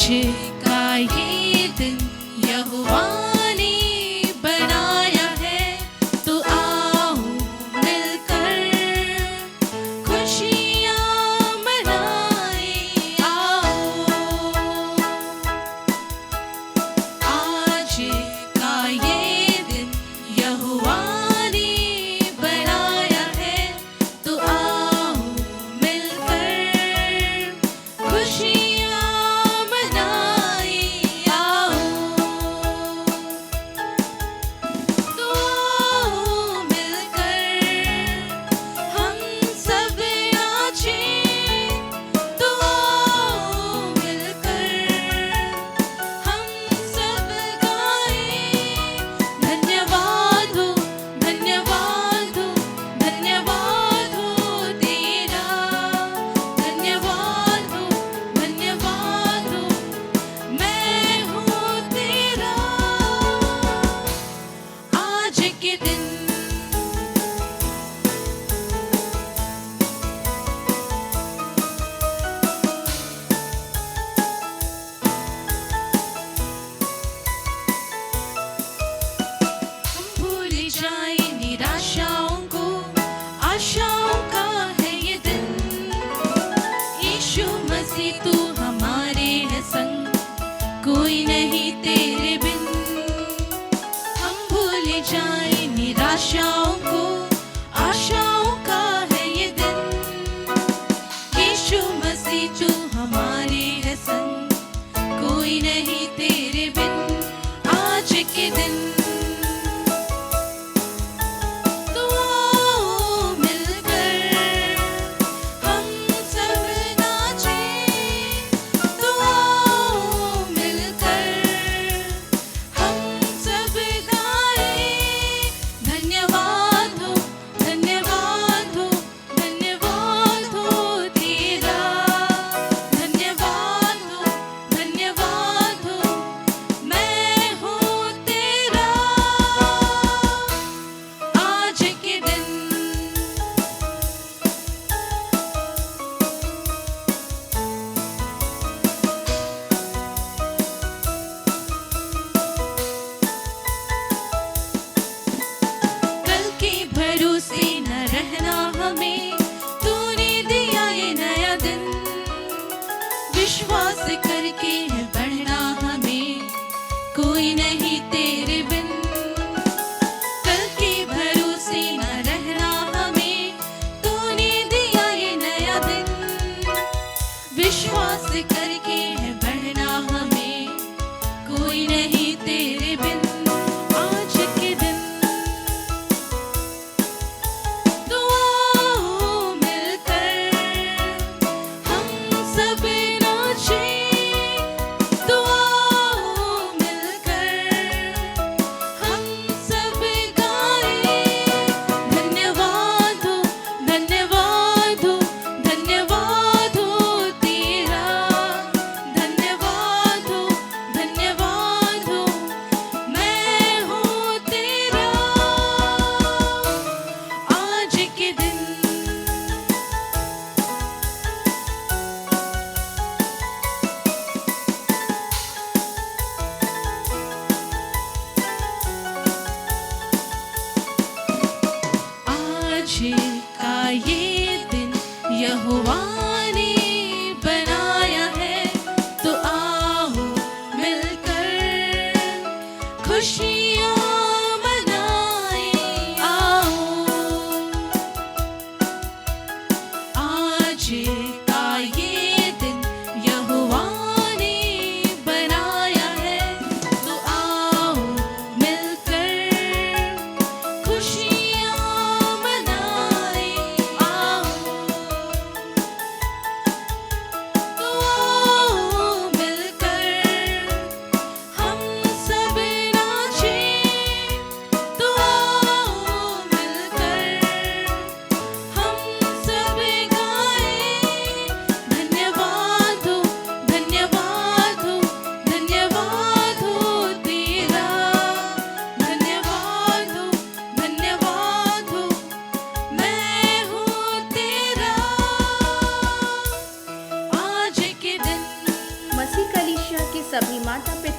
का ये दिन यहोवा ने बनाया है, तो आओ मिलकर खुशियाँ मनाएं। आओ आज का ये दिन यहोवा ने बनाया है, तो आओ मिलकर खुशियाँ मनाएं। आओ तो मिलकर हम सब नाचें, तो मिलकर हम सब गाएं। धन्यवाद हो, धन्यवाद हो, धन्यवाद हो तेरा, धन्यवाद हो, धन्यवाद हो, मैं हूँ तेरा। आज के दिन हम भूल जाए निराशाओं को, आशाओं का है ये दिन। यीशु मसीह तू हमारे है संग, कोई नहीं तेरे बिन। हम भूल जाए निराशाओं को, आशाओं का है ये दिन। यीशु मसीह तू हमारे है संग, कोई नहीं तेरे बिन। आज के दिन तो मिलकर हम सब नाचें, तो मिलकर हम सब गाएं। धन्यवाद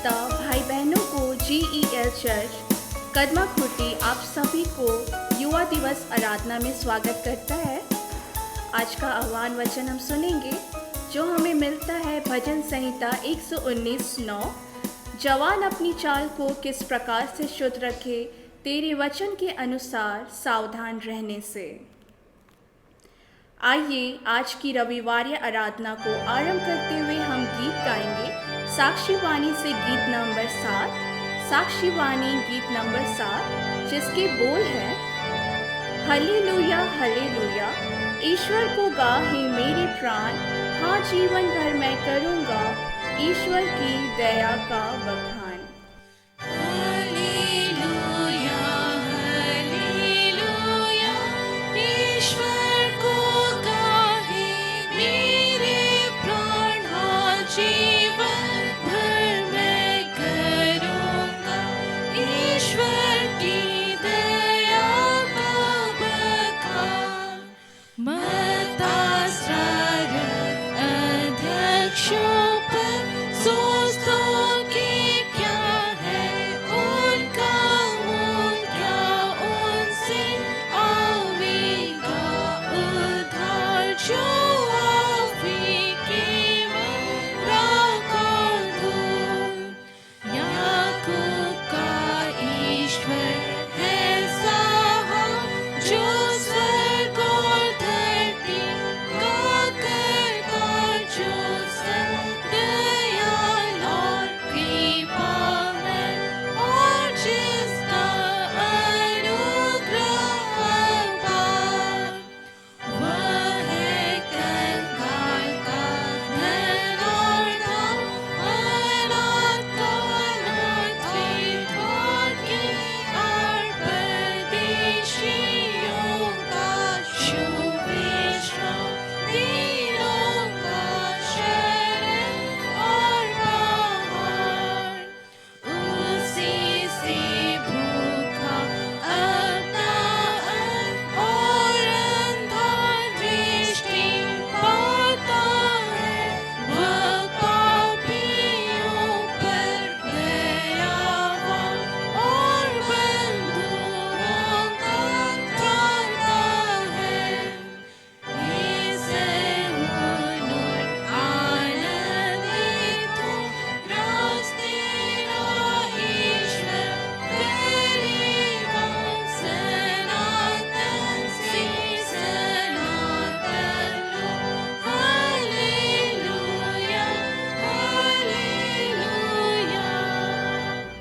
पिता, भाई बहनों को GEL चर्च कदमा खुर्टी आप सभी को युवा दिवस आराधना में स्वागत करता है। आज का आह्वान वचन हम सुनेंगे जो हमें मिलता है भजन संहिता 119:9। जवान अपनी चाल को किस प्रकार से शुद्ध रखे, तेरे वचन के अनुसार सावधान रहने से। आइए आज की रविवार आराधना को आरंभ करते हुए हम गीत गाएंगे साक्षी वाणी से गीत नंबर 7, साक्षी वाणी गीत नंबर 7, जिसके बोल है हालेलुया हालेलुया, ईश्वर को गाहे मेरे प्राण, हाँ जीवन भर मैं करूँगा ईश्वर की दया का बखान।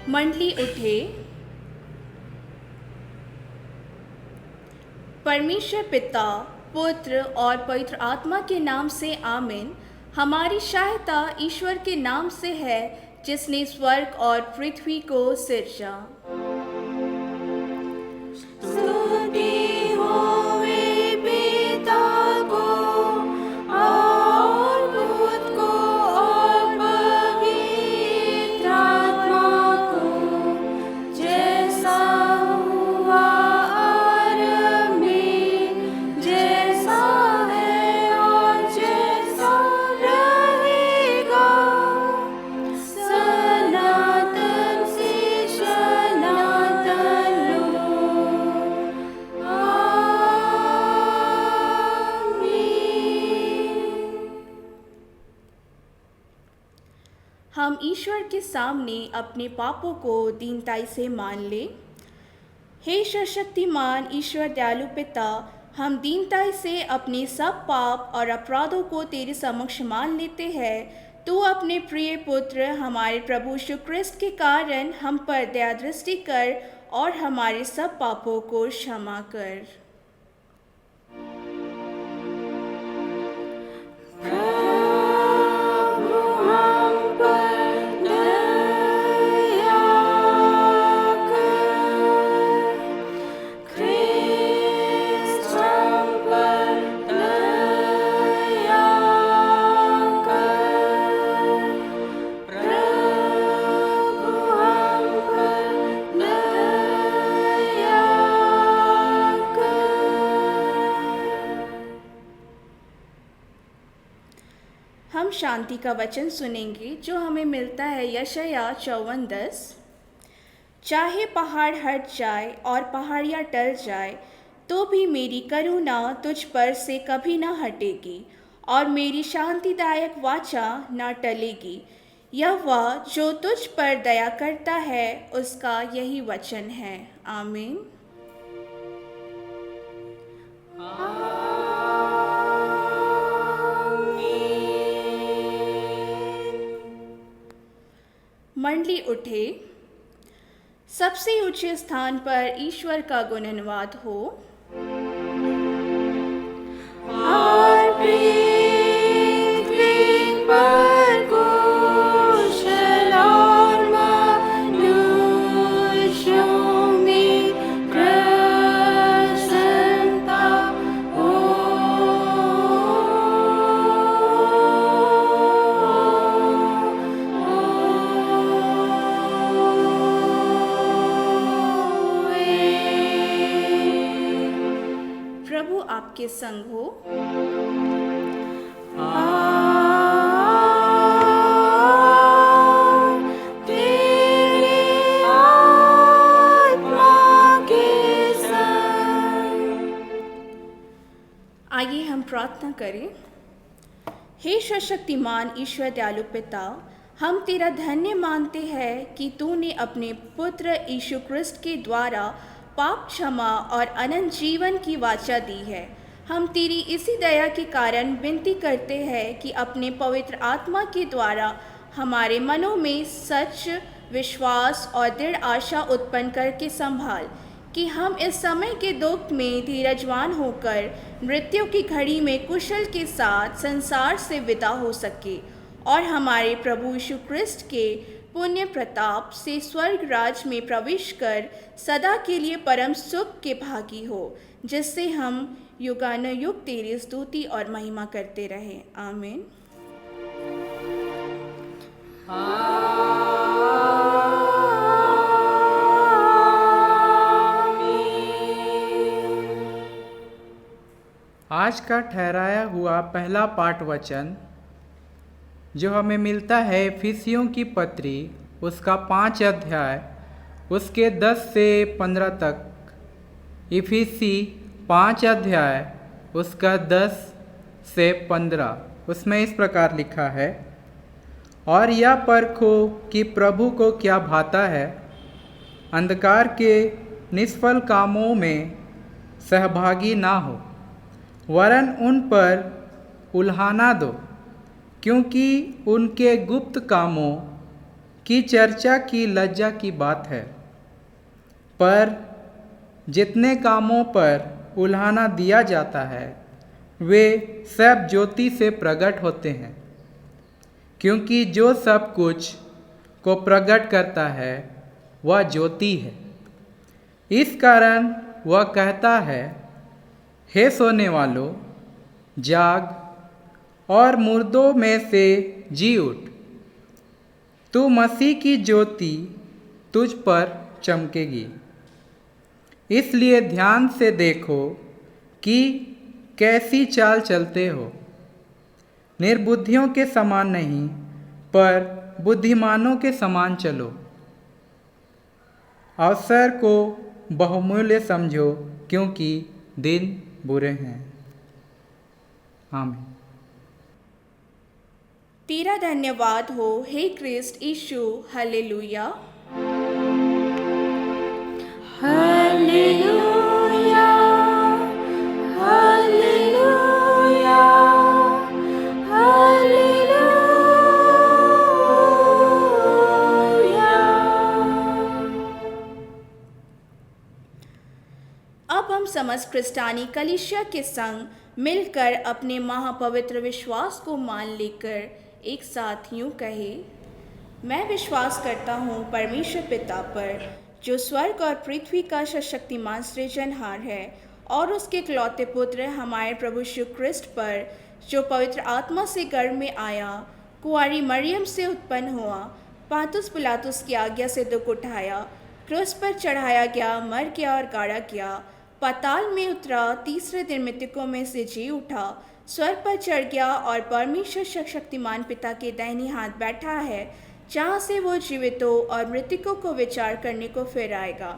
मंडली उठे। परमेश्वर पिता, पुत्र और पवित्र आत्मा के नाम से आमीन। हमारी सहायता ईश्वर के नाम से है जिसने स्वर्ग और पृथ्वी को सिरजा। हम ईश्वर के सामने अपने पापों को दीनताई से मान ले। हे सर्वशक्तिमान ईश्वर दयालु पिता, हम दीनताई से अपने सब पाप और अपराधों को तेरे समक्ष मान लेते हैं। तू अपने प्रिय पुत्र हमारे प्रभु यीशु क्रिस्त के कारण हम पर दया दृष्टि कर और हमारे सब पापों को क्षमा कर। कर शांति का वचन सुनेंगे जो हमें मिलता है यशायाह 54:10। चाहे पहाड़ हट जाए और पहाड़ियाँ टल जाए तो भी मेरी करुणा तुझ पर से कभी न हटेगी और मेरी शांतिदायक वाचा न टलेगी। यह वह जो तुझ पर दया करता है उसका यही वचन है। आमीन। मंडली उठे। सबसे ऊंचे स्थान पर ईश्वर का गुणनवाद हो। प्रभु आपके संग हो। आइए हम प्रार्थना करें। हे सर्वशक्तिमान ईश्वर दयालु पिता, हम तेरा धन्य मानते हैं कि तूने अपने पुत्र यीशु क्रिस्त के द्वारा पाप क्षमा और अनंत जीवन की वाचा दी है। हम तेरी इसी दया के कारण विनती करते हैं कि अपने पवित्र आत्मा के द्वारा हमारे मनों में सच, विश्वास और दृढ़ आशा उत्पन्न करके संभाल कि हम इस समय के दुख में धीरजवान होकर मृत्यु की घड़ी में कुशल के साथ संसार से विदा हो सके और हमारे प्रभु यीशु क्रिस्त के पुण्य प्रताप से स्वर्ग राज में प्रवेश कर सदा के लिए परम सुख के भागी हो, जिससे हम युगानुयुग तेरी स्तुति और महिमा करते रहें। आमीन। आज का ठहराया हुआ पहला पाठ वचन जो हमें मिलता है इफिसियों की पत्री उसका 5 अध्याय उसके 10 से 15 तक। इफिसी 5 अध्याय उसका 10 से 15 उसमें इस प्रकार लिखा है, और यह परखो कि प्रभु को क्या भाता है, अंधकार के निष्फल कामों में सहभागी ना हो, वरन उन पर उल्हाना दो, क्योंकि उनके गुप्त कामों की चर्चा की लज्जा की बात है। पर जितने कामों पर उल्हाना दिया जाता है वे सब ज्योति से प्रकट होते हैं, क्योंकि जो सब कुछ को प्रकट करता है वह ज्योति है। इस कारण वह कहता है, हे सोने वालों, जाग और मुर्दों में से जी उठ, तू मसीह की ज्योति तुझ पर चमकेगी। इसलिए ध्यान से देखो कि कैसी चाल चलते हो, निर्बुद्धियों के समान नहीं पर बुद्धिमानों के समान चलो। अवसर को बहुमूल्य समझो, क्योंकि दिन बुरे हैं। आमीन। तेरा धन्यवाद हो हे क्रिस्त यीशु। हालेलुया। Hallelujah, hallelujah, hallelujah. अब हम समस्त क्रिस्तानी कलीसिया के संग मिलकर अपने महापवित्र विश्वास को मान लेकर एक साथ यूं कहे, मैं विश्वास करता हूँ परमेश्वर पिता पर, जो स्वर्ग और पृथ्वी का सशक्तिमान सृजनहार है, और उसके इकलौते पुत्र हमारे प्रभु यीशु क्रिस्त पर, जो पवित्र आत्मा से गर्भ में आया, कुंवारी मरियम से उत्पन्न हुआ, पातुस पिलातुस की आज्ञा से दुख उठाया, क्रूस पर चढ़ाया गया, मर गया और गाड़ा गया, पाताल में उतरा, तीसरे दिन मृतकों में से जी उठा, स्वर्ग पर चढ़ गया और परमेश्वर सर्वशक्तिमान पिता के दाहिने हाथ बैठा है, जहाँ से वो जीवितों और मृतकों को विचार करने को फिर आएगा।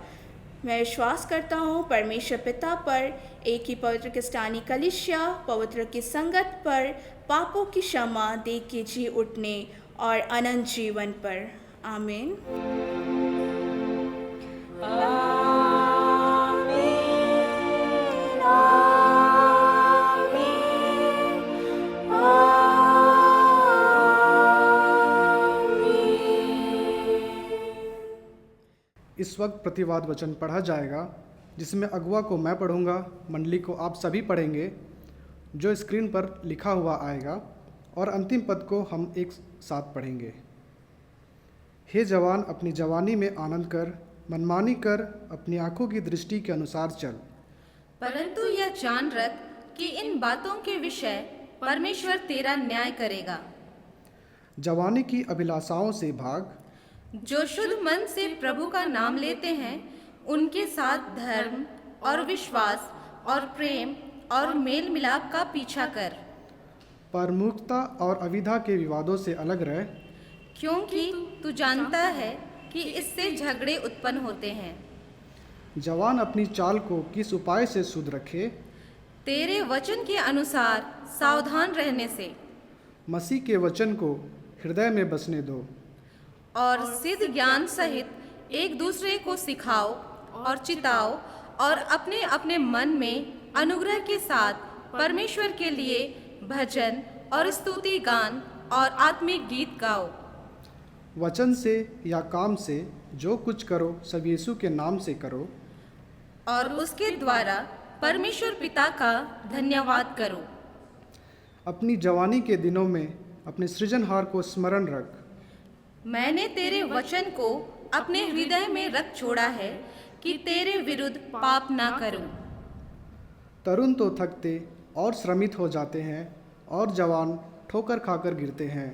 मैं विश्वास करता हूँ परमेश्वर पिता पर, एक ही पवित्र क्रिस्तानी कलीसिया, पवित्र की संगत पर, पापों की क्षमा दे के जी उठने और अनंत जीवन पर। आमीन। इस वक्त प्रतिवाद वचन पढ़ा जाएगा, जिसमें अगुआ को मैं पढ़ूंगा, मंडली को आप सभी पढ़ेंगे, जो स्क्रीन पर लिखा हुआ आएगा, और अंतिम पद को हम एक साथ पढ़ेंगे। हे जवान, अपनी जवानी में आनंद कर, मनमानी कर, अपनी आंखों की दृष्टि के अनुसार चल। परंतु यह जान रख कि इन बातों के विषय परमेश्वर तेरा न्याय करेगा। जवानी की अभिलाषाओं से भाग। जो शुद्ध मन से प्रभु का नाम लेते हैं, उनके साथ धर्म और विश्वास और प्रेम और मेल मिलाप का पीछा कर। पर मूर्खता और अविधा के विवादों से अलग रह, क्योंकि तू जानता है कि इससे झगड़े उत्पन्न होते हैं। जवान अपनी चाल को किस उपाय से शुद्ध रखे, तेरे वचन के अनुसार सावधान रहने से। मसीह के वचन को हृदय में बसने दो, और सिद्ध ज्ञान सहित एक दूसरे को सिखाओ और चिताओ, और अपने अपने मन में अनुग्रह के साथ परमेश्वर के लिए भजन और स्तुति गान और आत्मिक गीत गाओ। वचन से या काम से जो कुछ करो सब यीशु के नाम से करो, और उसके द्वारा परमेश्वर पिता का धन्यवाद करो। अपनी जवानी के दिनों में अपने सृजनहार को स्मरण रख। मैंने तेरे वचन को अपने हृदय में रख छोड़ा है कि तेरे विरुद्ध पाप ना करूं। तरुण तो थकते और श्रमित हो जाते हैं, और जवान ठोकर खाकर गिरते हैं।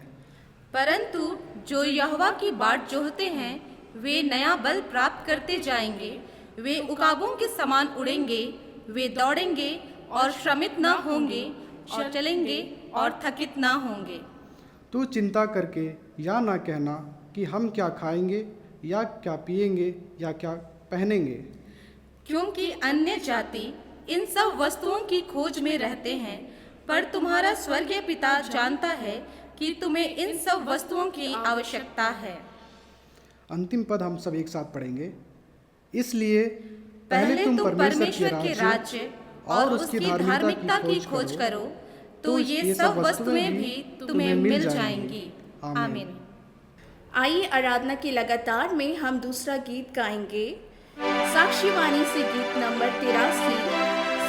परंतु जो यहोवा की बाट जोहते हैं, वे नया बल प्राप्त करते जाएंगे। वे उकाबों के समान उड़ेंगे, वे दौड़ेंगे और श्रमित ना होंगे, और चलेंगे और थकित ना होंगे। तू चिंता करके या ना कहना कि हम क्या खाएंगे या क्या पिएंगे या क्या पहनेंगे, क्योंकि अन्य जाति इन सब वस्तुओं की खोज में रहते हैं, पर तुम्हारा स्वर्गीय पिता जानता है कि तुम्हें इन सब वस्तुओं की आवश्यकता है। अंतिम पद हम सब एक साथ पढ़ेंगे। इसलिए पहले तुम परमेश्वर के राज्य और उसकी धार्मिकता की खोज करो, तो ये सब वस्तुएं भी तुम्हें मिल जाएंगी। आमीन। आइए आराधना की लगातार में हम दूसरा गीत गाएंगे, साक्षीवाणी से गीत नंबर 83।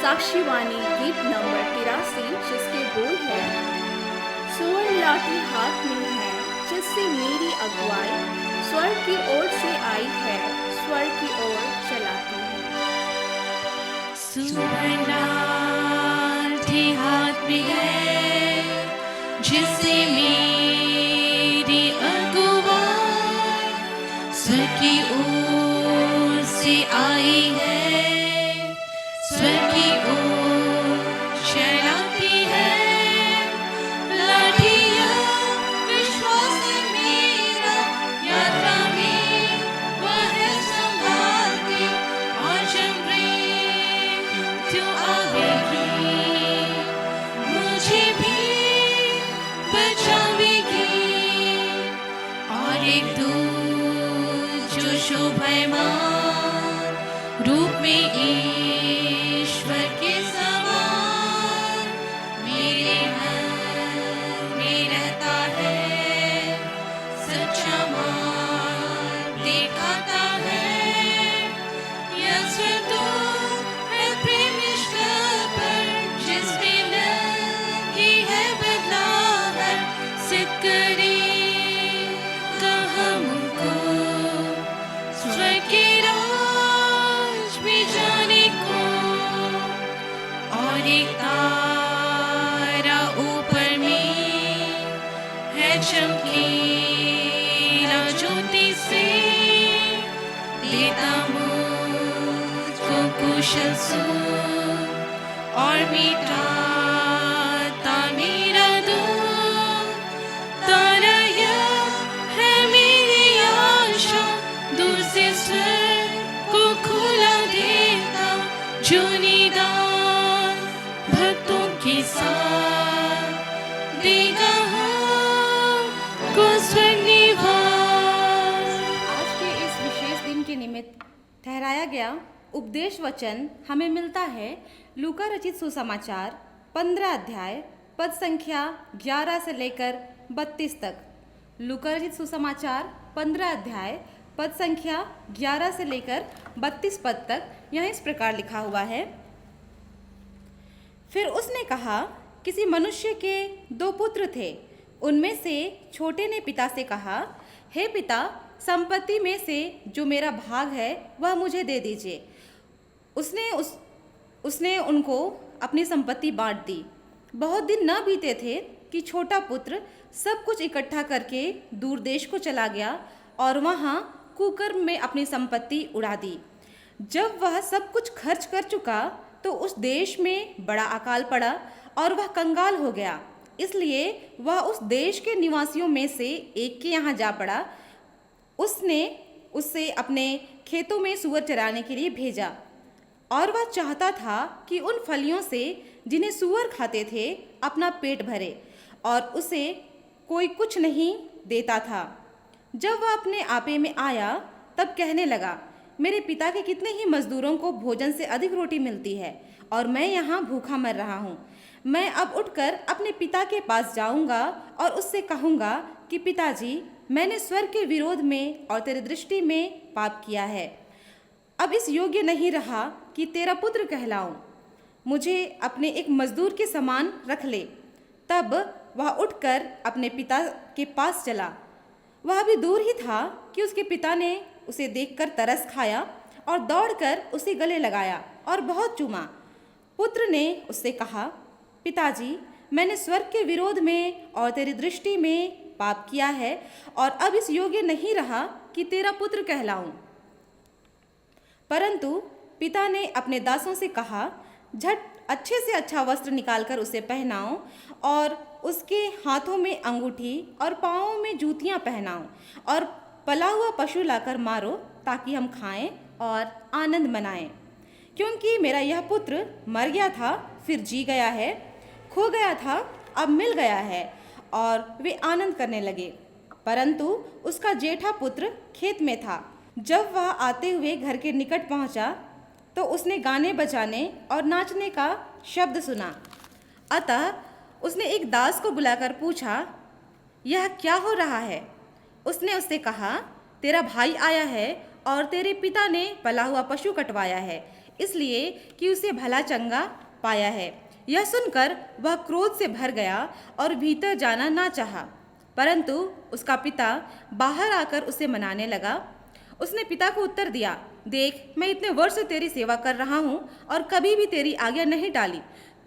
साक्षीवाणी गीत नंबर 83, जिसके बोल है, स्वर्ण लाठी हाथ में है, जिससे मेरी अगुवाई स्वर्ग की ओर से आई है, स्वर्ग की ओर चलाती है। स्वर्ण लाठी हाथ में है, जिससे मेरी अगुवाई स्वर्ग की ओर से आई है, स्वर्ग की ओर चलाती है। लाठियाँ विश्वास मेरा यात्रा में वह है संभालती, और जब तू आवेगी मुझे भी बचावेगी। और एक दूत जो शोभायमान रूप में ईश्वर के समान मेरे मन में रहता है, सच्चा मार्ग दिखाता है। यह स्वतंत्र है प्रेम निष्ठा पर, जिसमें नहीं है बदलाव, सिद्ध करेगा हमको स्वर्ग के राज में जाने को। और एक तारा ऊपर में है चमकीला ज्योति से, देता मुझको कुशल सुख और मिटाता मेरा दुख। तारा यह है मेरी आशा, दूर से स्वर को खुला देता, जो निदान भक्तों के साथ देगा हमको स्वर्ग निवास। आज के इस विशेष दिन के निमित्त ठहराया गया उपदेश वचन हमें मिलता है लूका रचित सुसमाचार 15 अध्याय पद संख्या 11 से लेकर 32 तक। लूका रचित सुसमाचार 15 अध्याय पद संख्या 11 से लेकर 32 पद तक यहाँ इस प्रकार लिखा हुआ है। फिर उसने कहा, किसी मनुष्य के 2 पुत्र थे। उनमें से छोटे ने पिता से कहा, हे पिता, संपत्ति में से जो मेरा भाग है वह मुझे दे दीजिए। उसने उनको अपनी संपत्ति बांट दी। बहुत दिन न बीते थे कि छोटा पुत्र सब कुछ इकट्ठा करके दूर देश को चला गया और वहाँ कुकर्म में अपनी संपत्ति उड़ा दी। जब वह सब कुछ खर्च कर चुका तो उस देश में बड़ा अकाल पड़ा और वह कंगाल हो गया। इसलिए वह उस देश के निवासियों में से एक के यहाँ जा पड़ा। उसने उससे अपने खेतों में सूअर चराने के लिए भेजा और वह चाहता था कि उन फलियों से जिन्हें सूअर खाते थे अपना पेट भरे, और उसे कोई कुछ नहीं देता था। जब वह अपने आपे में आया तब कहने लगा, मेरे पिता के कितने ही मजदूरों को भोजन से अधिक रोटी मिलती है और मैं यहाँ भूखा मर रहा हूँ। मैं अब उठकर अपने पिता के पास जाऊँगा और उससे कहूँगा कि पिताजी, मैंने स्वर्ग के विरोध में और तेरी दृष्टि में पाप किया है। अब इस योग्य नहीं रहा कि तेरा पुत्र कहलाऊं। मुझे अपने एक मजदूर के समान रख ले। तब वह उठकर अपने पिता के पास चला। वह अभी दूर ही था कि उसके पिता ने उसे देखकर तरस खाया और दौड़कर उसे गले लगाया और बहुत चूमा। पुत्र ने उससे कहा, पिताजी, मैंने स्वर्ग के विरोध में और तेरी दृष्टि में पाप किया है और अब इस योग्य नहीं रहा कि तेरा पुत्र कहलाऊं। परंतु पिता ने अपने दासों से कहा, झट अच्छे से अच्छा वस्त्र निकालकर उसे पहनाओ और उसके हाथों में अंगूठी और पाँवों में जूतियाँ पहनाओ और पला हुआ पशु लाकर मारो, ताकि हम खाएं और आनंद मनाएं। क्योंकि मेरा यह पुत्र मर गया था, फिर जी गया है, खो गया था, अब मिल गया है। और वे आनंद करने लगे। परंतु उसका जेठा पुत्र खेत में था। जब वह आते हुए घर के निकट पहुंचा तो उसने गाने बजाने और नाचने का शब्द सुना। अतः उसने एक दास को बुलाकर पूछा, यह क्या हो रहा है? उसने उससे कहा, तेरा भाई आया है और तेरे पिता ने पला हुआ पशु कटवाया है, इसलिए कि उसे भला चंगा पाया है। यह सुनकर वह क्रोध से भर गया और भीतर जाना ना चाहा। परंतु उसका पिता बाहर आकर उसे मनाने लगा। उसने पिता को उत्तर दिया, देख, मैं इतने वर्ष से तेरी सेवा कर रहा हूँ और कभी भी तेरी आज्ञा नहीं टाली,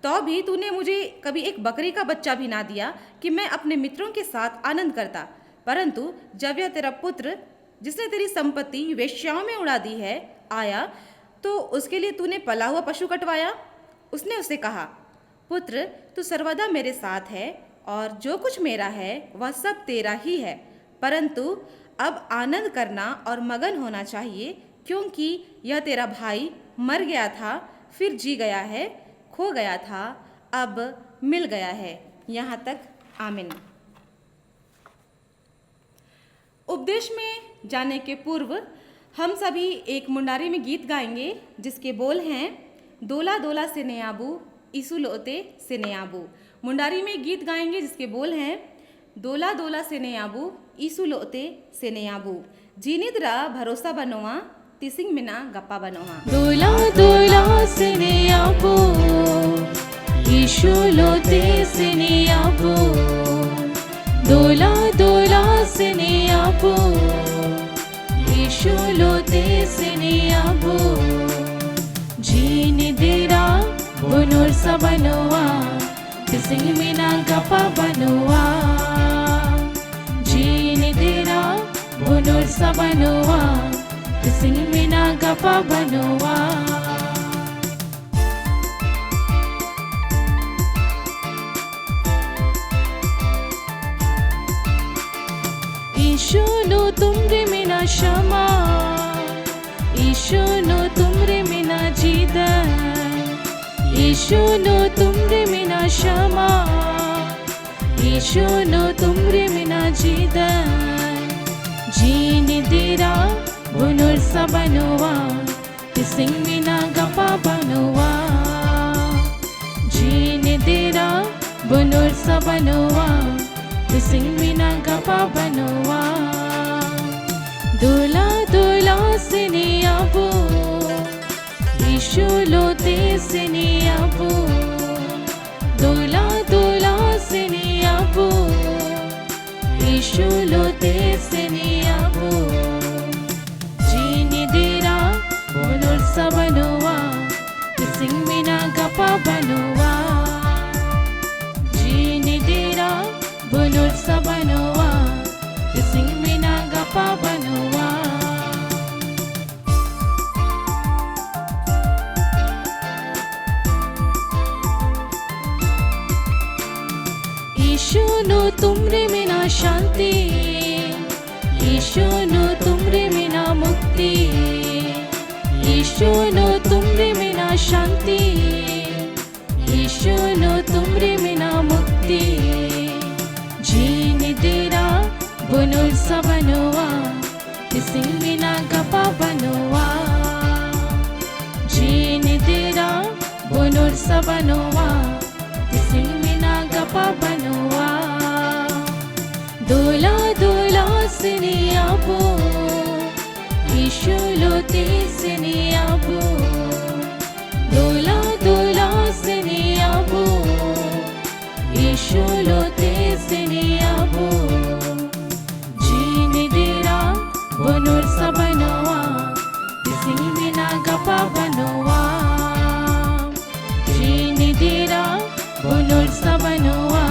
तो भी तूने मुझे कभी एक बकरी का बच्चा भी ना दिया कि मैं अपने मित्रों के साथ आनंद करता। परंतु जब यह तेरा पुत्र, जिसने तेरी संपत्ति वेश्याओं में उड़ा दी है, आया तो उसके लिए तूने पला हुआ पशु कटवाया। उसने उससे कहा, पुत्र, तू सर्वदा मेरे साथ है और जो कुछ मेरा है वह सब तेरा ही है। परंतु अब आनंद करना और मगन होना चाहिए, क्योंकि यह तेरा भाई मर गया था, फिर जी गया है, खो गया था, अब मिल गया है। यहाँ तक आमीन। उपदेश में जाने के पूर्व हम सभी एक मुंडारी में गीत गाएंगे जिसके बोल हैं, दोला दोला सिनेयाबू ईसु लोते सिनेयाबू। मुंडारी में गीत गाएंगे जिसके बोल हैं, दोला दोला सिनेयाबू ईसु लोते सिनेयाबू। जीनिद्रा भरोसा बनोआ तिसिंग मिना गप्पा बनोआ। दोला दोला सिनेयाबू ईशु लोते सिनेयाबू। दोला दोला सिनेयाबू ईशु लोते सिनेयाबू। जीनिद्रा बुनुर सबनोआ तिसिंग मिना गप्पा बनोआ। जीनिद्रा बुनुर सबनोआ तिसिंग मिना गप्पा बनोआ। ईशोनु तुमरे मिना क्षमा, ईशोनु तुमरे मिना जीवन, ईशोनु तुमरे मिना क्षमा, ईशोनु तुमरे मिना जीवन. जीने देरा bunur sabanua, tising mina gapa banua. जीने देरा bunur sabanua, tising mina gapa banua. Dula dula sini abu, Ishulo te sini abu. Dula dula sini abu, Ishulo te sini abu. Jini dera bunur sabanua, tising mina gapa banua. Jini dera bunur sabanua, tising mina gapa banua. ईशोनु तुमरे मिना शांति, ईशोनु तुमरे मिना मुक्ति, ईशोनु तुमरे मिना शांति, ईशोनु तुमरे मिना मुक्ति. जीने देरा bunur sabanua, tising mina gapa banua. जीने देरा bunur sabanua, tising mina gapa banua. Dula dula sini abu, Ishulo te sini abu. Dula dula sini abu, Ishulo te sini abu. Jini dera bunur sabanua, tising mina gapa banua. Jini dera bunur sabanua,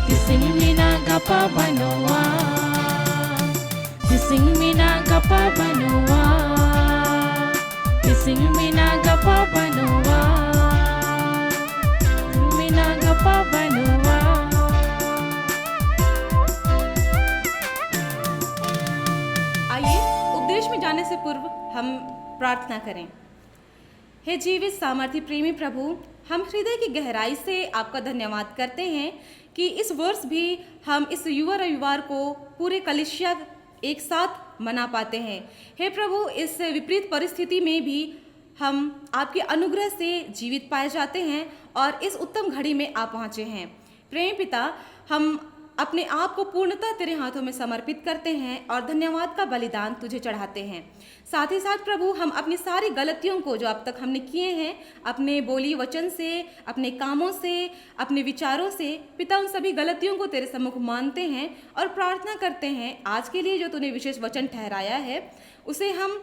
tising mina gapa banua. Tising mina gapa banua, tising mina gapa banua, mina gapa banua. आइए उपदेश में जाने से पूर्व हम प्रार्थना करें। हे जीवित सामर्थी प्रेमी प्रभु, हम हृदय की गहराई से आपका धन्यवाद करते हैं कि इस वर्ष भी हम इस युवा रविवार को पूरे कलिसिया एक साथ मना पाते हैं। हे प्रभु, इस विपरीत परिस्थिति में भी हम आपके अनुग्रह से जीवित पाए जाते हैं और इस उत्तम घड़ी में आप पहुँचे हैं। प्रेमी पिता, हम अपने आप को पूर्णतः तेरे हाथों में समर्पित करते हैं और धन्यवाद का बलिदान तुझे चढ़ाते हैं। साथ ही साथ प्रभु, हम अपनी सारी गलतियों को जो अब तक हमने किए हैं, अपने बोली वचन से, अपने कामों से, अपने विचारों से, पिता, उन सभी गलतियों को तेरे सम्मुख मानते हैं और प्रार्थना करते हैं आज के लिए जो तूने विशेष वचन ठहराया है उसे हम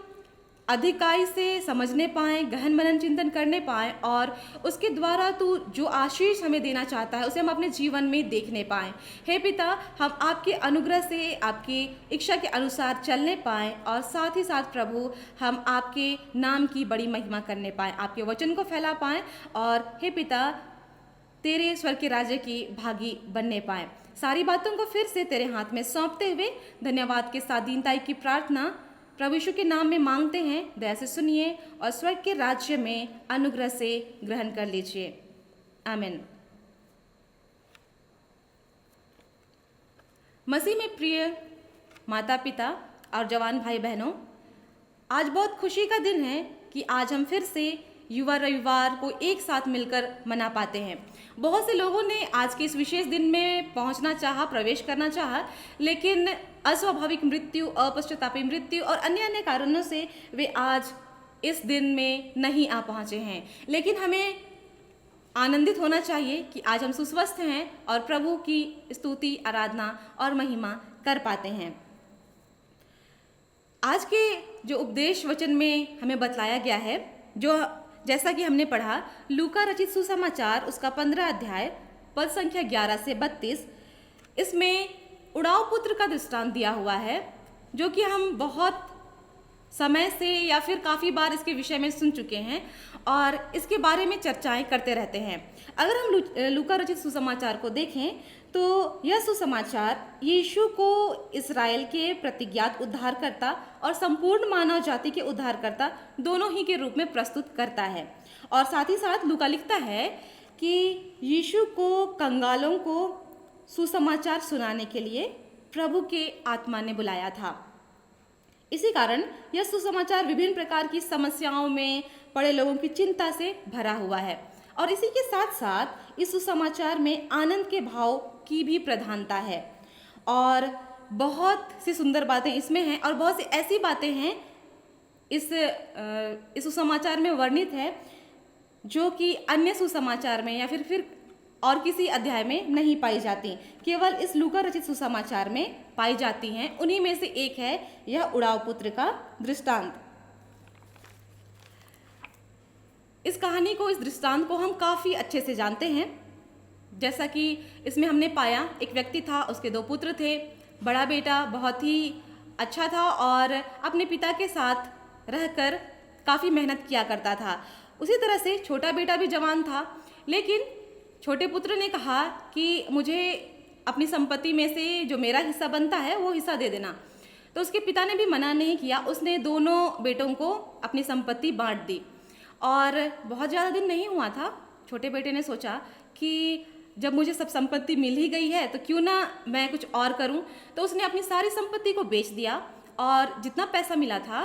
अधिकाई से समझने पाएँ, गहन मनन चिंतन करने पाएँ और उसके द्वारा तू जो आशीष हमें देना चाहता है उसे हम अपने जीवन में देखने पाएँ। हे पिता, हम आपके अनुग्रह से आपकी इच्छा के अनुसार चलने पाएँ और साथ ही साथ प्रभु, हम आपके नाम की बड़ी महिमा करने पाएँ, आपके वचन को फैला पाएँ और हे पिता, तेरे स्वर्ग के राज्य की भागी बनने पाएँ। सारी बातों को फिर से तेरे हाथ में सौंपते हुए धन्यवाद के साथ दीनताई की प्रार्थना प्रभु यीशु के नाम में मांगते हैं। दया से सुनिए और स्वर्ग के राज्य में अनुग्रह से ग्रहण कर लीजिए। आमीन। मसीह में प्रिय माता पिता और जवान भाई बहनों, आज बहुत खुशी का दिन है कि आज हम फिर से युवा रविवार को एक साथ मिलकर मना पाते हैं। बहुत से लोगों ने आज के इस विशेष दिन में पहुंचना चाहा, प्रवेश करना चाहा, लेकिन अस्वाभाविक मृत्यु, अपश्चातापी मृत्यु और अन्य कारणों से वे आज इस दिन में नहीं आ पहुंचे हैं। लेकिन हमें आनंदित होना चाहिए कि आज हम सुस्वस्थ हैं और प्रभु की स्तुति, आराधना और महिमा कर पाते हैं। आज के जो उपदेश वचन में हमें बतलाया गया है, जो जैसा कि हमने पढ़ा लूका रचित सुसमाचार उसका 15 अध्याय पद संख्या 11 से 32, इसमें उड़ाऊ पुत्र का दृष्टांत दिया हुआ है जो कि हम बहुत समय से या फिर काफ़ी बार इसके विषय में सुन चुके हैं और इसके बारे में चर्चाएं करते रहते हैं। अगर हम लूका रचित सुसमाचार को देखें तो यह सुसमाचार यीशु को इस्राएल के प्रतिज्ञात उद्धारकर्ता और संपूर्ण मानव जाति के उद्धारकर्ता दोनों ही के रूप में प्रस्तुत करता है। और साथ ही साथ लूका लिखता है कि यीशु को कंगालों को सुसमाचार सुनाने के लिए प्रभु के आत्मा ने बुलाया था। इसी कारण यह सुसमाचार विभिन्न प्रकार की समस्याओं में पड़े लोगों की चिंता से भरा हुआ है और इसी के साथ साथ इस सुसमाचार में आनंद के भाव की भी प्रधानता है और बहुत सी सुंदर बातें इसमें हैं और बहुत सी ऐसी बातें हैं इस सुसमाचार में वर्णित है जो कि अन्य सुसमाचार में या फिर और किसी अध्याय में नहीं पाई जाती, केवल इस लूका रचित सुसमाचार में पाई जाती हैं। उन्हीं में से एक है यह उड़ाव पुत्र का दृष्टांत। इस कहानी को, इस दृष्टांत को हम काफ़ी अच्छे से जानते हैं। जैसा कि इसमें हमने पाया, एक व्यक्ति था, उसके 2 पुत्र थे। बड़ा बेटा बहुत ही अच्छा था और अपने पिता के साथ रहकर काफ़ी मेहनत किया करता था। उसी तरह से छोटा बेटा भी जवान था, लेकिन छोटे पुत्र ने कहा कि मुझे अपनी संपत्ति में से जो मेरा हिस्सा बनता है वो हिस्सा दे देना। तो उसके पिता ने भी मना नहीं किया, उसने दोनों बेटों को अपनी संपत्ति बांट दी। और बहुत ज़्यादा दिन नहीं हुआ था, छोटे बेटे ने सोचा कि जब मुझे सब संपत्ति मिल ही गई है तो क्यों ना मैं कुछ और करूं। तो उसने अपनी सारी संपत्ति को बेच दिया और जितना पैसा मिला था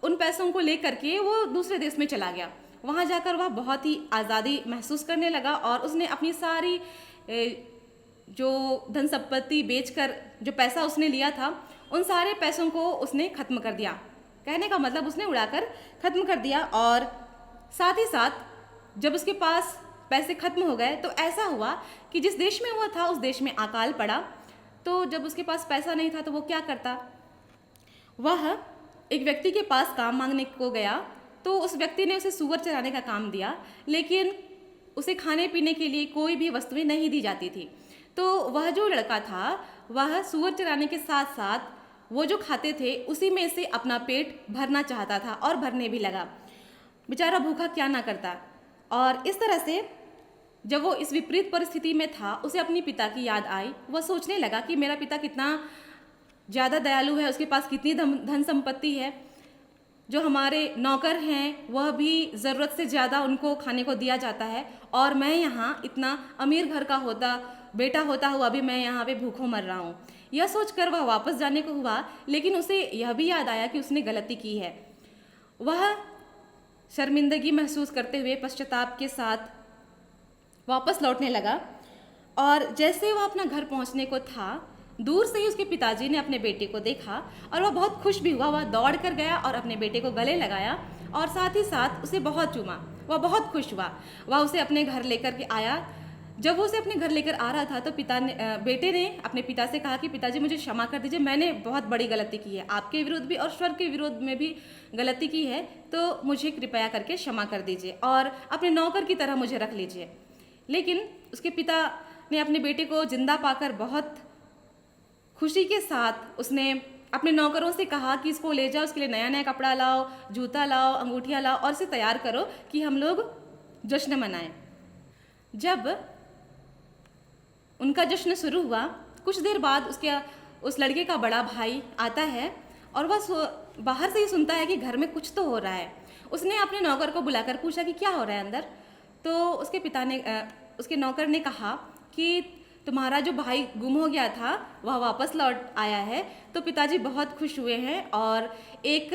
उन पैसों को लेकर के वो दूसरे देश में चला गया। वहाँ जाकर वह बहुत ही आज़ादी महसूस करने लगा और उसने अपनी सारी जो धन संपत्ति बेचकर जो पैसा उसने लिया था उन सारे पैसों को उसने ख़त्म कर दिया। कहने का मतलब उसने उड़ाकर ख़त्म कर दिया। और साथ ही साथ जब उसके पास पैसे ख़त्म हो गए तो ऐसा हुआ कि जिस देश में वो था उस देश में अकाल पड़ा। तो जब उसके पास पैसा नहीं था तो वो क्या करता, वह एक व्यक्ति के पास काम मांगने को गया। तो उस व्यक्ति ने उसे सूअर चराने का काम दिया, लेकिन उसे खाने पीने के लिए कोई भी वस्तुएं नहीं दी जाती थी। तो वह जो लड़का था वह सूअर चराने के साथ साथ वो जो खाते थे उसी में से अपना पेट भरना चाहता था और भरने भी लगा। बेचारा भूखा क्या ना करता। और इस तरह से जब वो इस विपरीत परिस्थिति में था उसे अपनी पिता की याद आई। वह सोचने लगा कि मेरा पिता कितना ज़्यादा दयालु है, उसके पास कितनी धन संपत्ति है। जो हमारे नौकर हैं वह भी ज़रूरत से ज़्यादा उनको खाने को दिया जाता है और मैं यहाँ इतना अमीर घर का बेटा होता हुआ भी मैं यहाँ पे भूखों मर रहा हूँ। यह सोचकर वह वापस जाने को हुआ, लेकिन उसे यह भी याद आया कि उसने गलती की है। वह शर्मिंदगी महसूस करते हुए पश्चाताप के साथ वापस लौटने लगा और जैसे वह अपना घर पहुँचने को था दूर से ही उसके पिताजी ने अपने बेटे को देखा और वह बहुत खुश भी हुआ। वह दौड़ कर गया और अपने बेटे को गले लगाया और साथ ही साथ उसे बहुत चूमा। वह बहुत खुश हुआ। वह उसे अपने घर लेकर के आया। जब वो उसे अपने घर लेकर आ रहा था तो बेटे ने अपने पिता से कहा कि पिताजी मुझे क्षमा कर दीजिए, मैंने बहुत बड़ी गलती की है, आपके विरुद्ध भी और स्वर्ग के विरुद्ध में भी गलती की है, तो मुझे कृपया करके क्षमा कर दीजिए और अपने नौकर की तरह मुझे रख लीजिए। लेकिन उसके पिता ने अपने बेटे को जिंदा पाकर बहुत खुशी के साथ उसने अपने नौकरों से कहा कि इसको ले जाओ, उसके लिए नया नया कपड़ा लाओ, जूता लाओ, अंगूठियाँ लाओ और इसे तैयार करो कि हम लोग जश्न मनाएं। जब उनका जश्न शुरू हुआ कुछ देर बाद उस लड़के का बड़ा भाई आता है और वह बाहर से ही सुनता है कि घर में कुछ तो हो रहा है। उसने अपने नौकर को बुलाकर पूछा कि क्या हो रहा है अंदर। तो उसके नौकर ने कहा कि तुम्हारा जो भाई गुम हो गया था वह वापस लौट आया है। तो पिताजी बहुत खुश हुए हैं और एक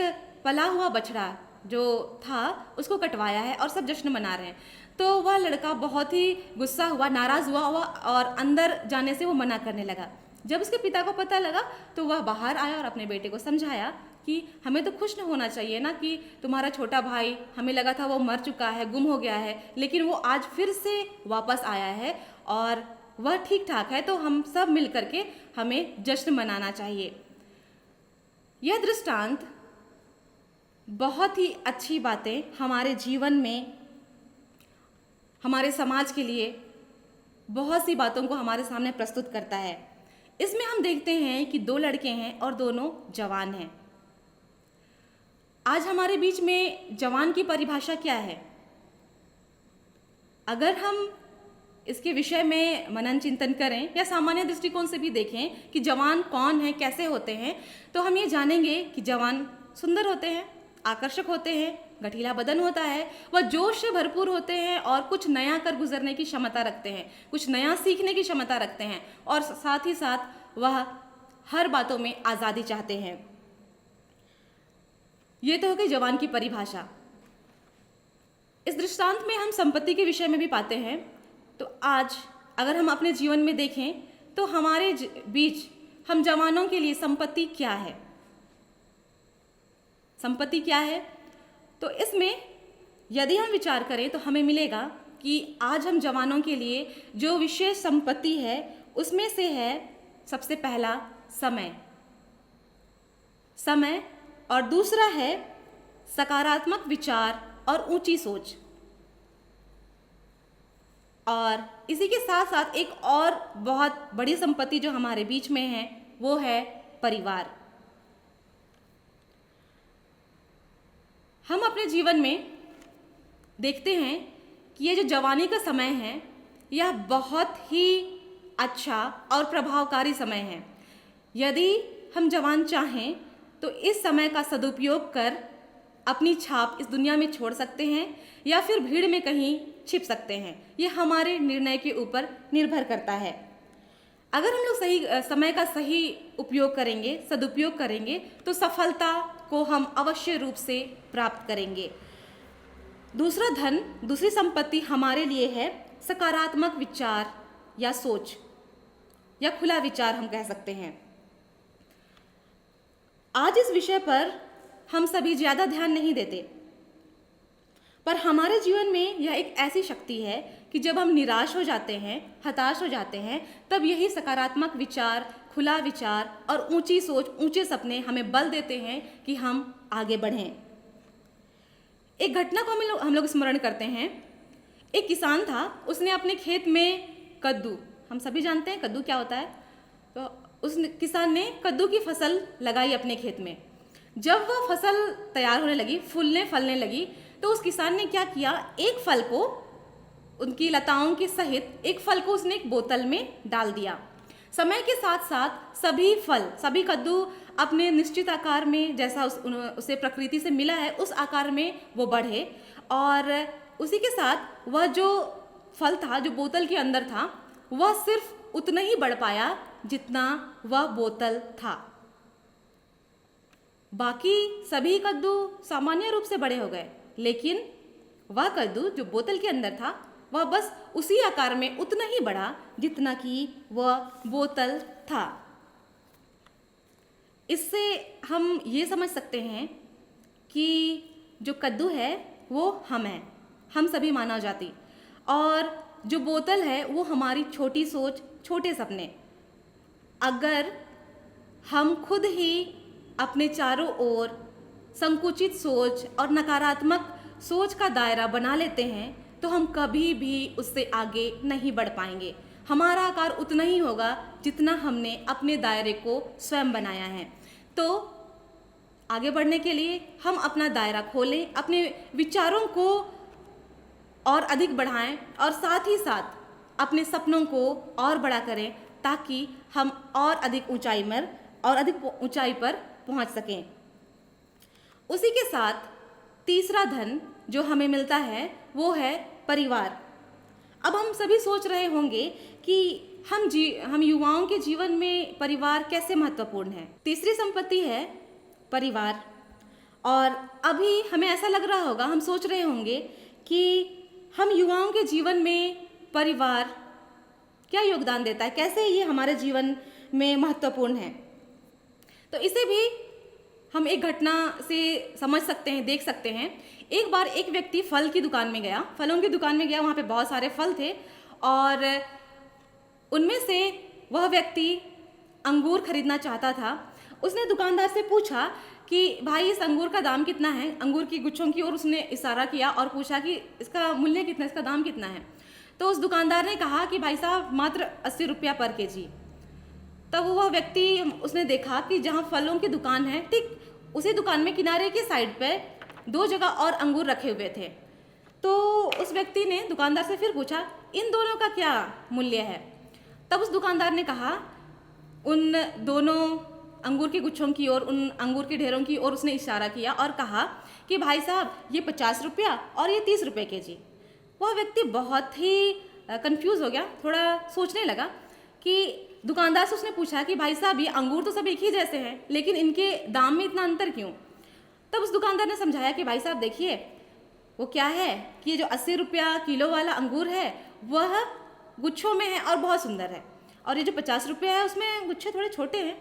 पला हुआ बछड़ा जो था उसको कटवाया है और सब जश्न मना रहे हैं। तो वह लड़का बहुत ही गुस्सा हुआ, नाराज़ हुआ और अंदर जाने से वो मना करने लगा। जब उसके पिता को पता लगा तो वह बाहर आया और अपने बेटे को समझाया कि हमें तो खुश न होना चाहिए ना कि तुम्हारा छोटा भाई, हमें लगा था वो मर चुका है, गुम हो गया है, लेकिन वो आज फिर से वापस आया है और वह ठीक ठाक है, तो हम सब मिल करके हमें जश्न मनाना चाहिए। यह दृष्टांत बहुत ही अच्छी बातें हमारे जीवन में, हमारे समाज के लिए बहुत सी बातों को हमारे सामने प्रस्तुत करता है। इसमें हम देखते हैं कि 2 लड़के हैं और दोनों जवान हैं। आज हमारे बीच में जवान की परिभाषा क्या है? अगर हम इसके विषय में मनन चिंतन करें या सामान्य दृष्टिकोण से भी देखें कि जवान कौन है, कैसे होते हैं, तो हम ये जानेंगे कि जवान सुंदर होते हैं, आकर्षक होते हैं, गठीला बदन होता है, वह जोश से भरपूर होते हैं और कुछ नया कर गुजरने की क्षमता रखते हैं, कुछ नया सीखने की क्षमता रखते हैं और साथ ही साथ वह हर बातों में आज़ादी चाहते हैं। ये तो हो गई जवान की परिभाषा। इस दृष्टांत में हम संपत्ति के विषय में भी पाते हैं। तो आज अगर हम अपने जीवन में देखें तो हमारे बीच हम जवानों के लिए संपत्ति क्या है? संपत्ति क्या है? तो इसमें यदि हम विचार करें तो हमें मिलेगा कि आज हम जवानों के लिए जो विशेष संपत्ति है उसमें से है सबसे पहला समय, और दूसरा है सकारात्मक विचार और ऊंची सोच। और इसी के साथ साथ एक और बहुत बड़ी संपत्ति जो हमारे बीच में है वो है परिवार। हम अपने जीवन में देखते हैं कि ये जो जवानी का समय है यह बहुत ही अच्छा और प्रभावकारी समय है। यदि हम जवान चाहें तो इस समय का सदुपयोग कर अपनी छाप इस दुनिया में छोड़ सकते हैं या फिर भीड़ में कहीं छिप सकते हैं। ये हमारे निर्णय के ऊपर निर्भर करता है। अगर हम लोग सही समय का सही उपयोग करेंगे, सदुपयोग करेंगे तो सफलता को हम अवश्य रूप से प्राप्त करेंगे। दूसरा धन, दूसरी संपत्ति हमारे लिए है सकारात्मक विचार या सोच या खुला विचार हम कह सकते हैं। आज इस विषय पर हम सभी ज़्यादा ध्यान नहीं देते, पर हमारे जीवन में यह एक ऐसी शक्ति है कि जब हम निराश हो जाते हैं, हताश हो जाते हैं, तब यही सकारात्मक विचार, खुला विचार और ऊंची सोच, ऊंचे सपने हमें बल देते हैं कि हम आगे बढ़ें। एक घटना को हम लोग स्मरण करते हैं। एक किसान था, उसने अपने खेत में कद्दू, हम सभी जानते हैं कद्दू क्या होता है, तो उस किसान ने कद्दू की फसल लगाई अपने खेत में। जब वह फसल तैयार होने लगी, फूलने फलने लगी, तो उस किसान ने क्या किया, एक फल को, उनकी लताओं के सहित एक फल को उसने एक बोतल में डाल दिया। समय के साथ साथ सभी फल, सभी कद्दू अपने निश्चित आकार में, जैसा उसे प्रकृति से मिला है उस आकार में वो बढ़े, और उसी के साथ वह जो फल था, जो बोतल के अंदर था, वह सिर्फ उतना ही बढ़ पाया जितना वह बोतल था। बाकी सभी कद्दू सामान्य रूप से बड़े हो गए, लेकिन वह कद्दू जो बोतल के अंदर था वह बस उसी आकार में उतना ही बढ़ा जितना कि वह बोतल था। इससे हम ये समझ सकते हैं कि जो कद्दू है वो हम हैं, हम सभी मानव जाति, और जो बोतल है वो हमारी छोटी सोच, छोटे सपने। अगर हम खुद ही अपने चारों ओर संकुचित सोच और नकारात्मक सोच का दायरा बना लेते हैं तो हम कभी भी उससे आगे नहीं बढ़ पाएंगे। हमारा आकार उतना ही होगा जितना हमने अपने दायरे को स्वयं बनाया है। तो आगे बढ़ने के लिए हम अपना दायरा खोलें, अपने विचारों को और अधिक बढ़ाएं और साथ ही साथ अपने सपनों को और बड़ा करें, ताकि हम और अधिक ऊंचाई पर पहुंच सकें। उसी के साथ तीसरा धन जो हमें मिलता है वो है परिवार। अब हम सभी सोच रहे होंगे कि हम युवाओं के जीवन में परिवार कैसे महत्वपूर्ण है। तीसरी संपत्ति है परिवार, और अभी हमें ऐसा लग रहा होगा, हम सोच रहे होंगे कि हम युवाओं के जीवन में परिवार क्या योगदान देता है, कैसे ये हमारे जीवन में महत्वपूर्ण है। तो इसे भी हम एक घटना से समझ सकते हैं, देख सकते हैं। एक बार एक व्यक्ति फलों की दुकान में गया, वहाँ पे बहुत सारे फल थे और उनमें से वह व्यक्ति अंगूर खरीदना चाहता था। उसने दुकानदार से पूछा कि भाई इस अंगूर का दाम कितना है। अंगूर की गुच्छों की ओर उसने इशारा किया और पूछा कि इसका मूल्य कितना, इसका दाम कितना है। तो उस दुकानदार ने कहा कि भाई साहब मात्र 80 रुपया पर केजी। तब वह व्यक्ति, उसने देखा कि जहाँ फलों की दुकान है ठीक उसी दुकान में किनारे के साइड पे 2 जगह और अंगूर रखे हुए थे। तो उस व्यक्ति ने दुकानदार से फिर पूछा, इन दोनों का क्या मूल्य है? तब उस दुकानदार ने कहा, उन दोनों अंगूर के गुच्छों की ओर, उन अंगूर के ढेरों की ओर उसने इशारा किया और कहा कि भाई साहब, ये 50 रुपया और ये 30 रुपये केजी। वह व्यक्ति बहुत ही कंफ्यूज हो गया, थोड़ा सोचने लगा कि दुकानदार से उसने पूछा कि भाई साहब, ये अंगूर तो सब एक ही जैसे हैं, लेकिन इनके दाम में इतना अंतर क्यों? तब उस दुकानदार ने समझाया कि भाई साहब देखिए, वो क्या है कि ये जो 80 रुपया किलो वाला अंगूर है वह गुच्छों में है और बहुत सुंदर है, और ये जो 50 रुपया है उसमें गुच्छे थोड़े छोटे हैं,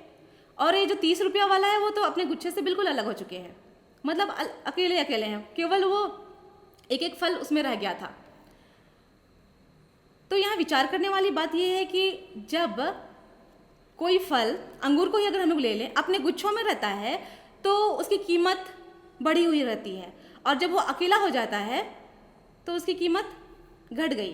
और ये जो 30 रुपया वाला है वो तो अपने गुच्छे से बिल्कुल अलग हो चुके हैं, मतलब अकेले अकेले हैं, केवल वो एक एक फल उसमें रह गया था। तो यहाँ विचार करने वाली बात यह है कि जब कोई फल, अंगूर को ही अगर हम लोग ले लें, अपने गुच्छों में रहता है तो उसकी कीमत बढ़ी हुई रहती है, और जब वो अकेला हो जाता है तो उसकी कीमत घट गई।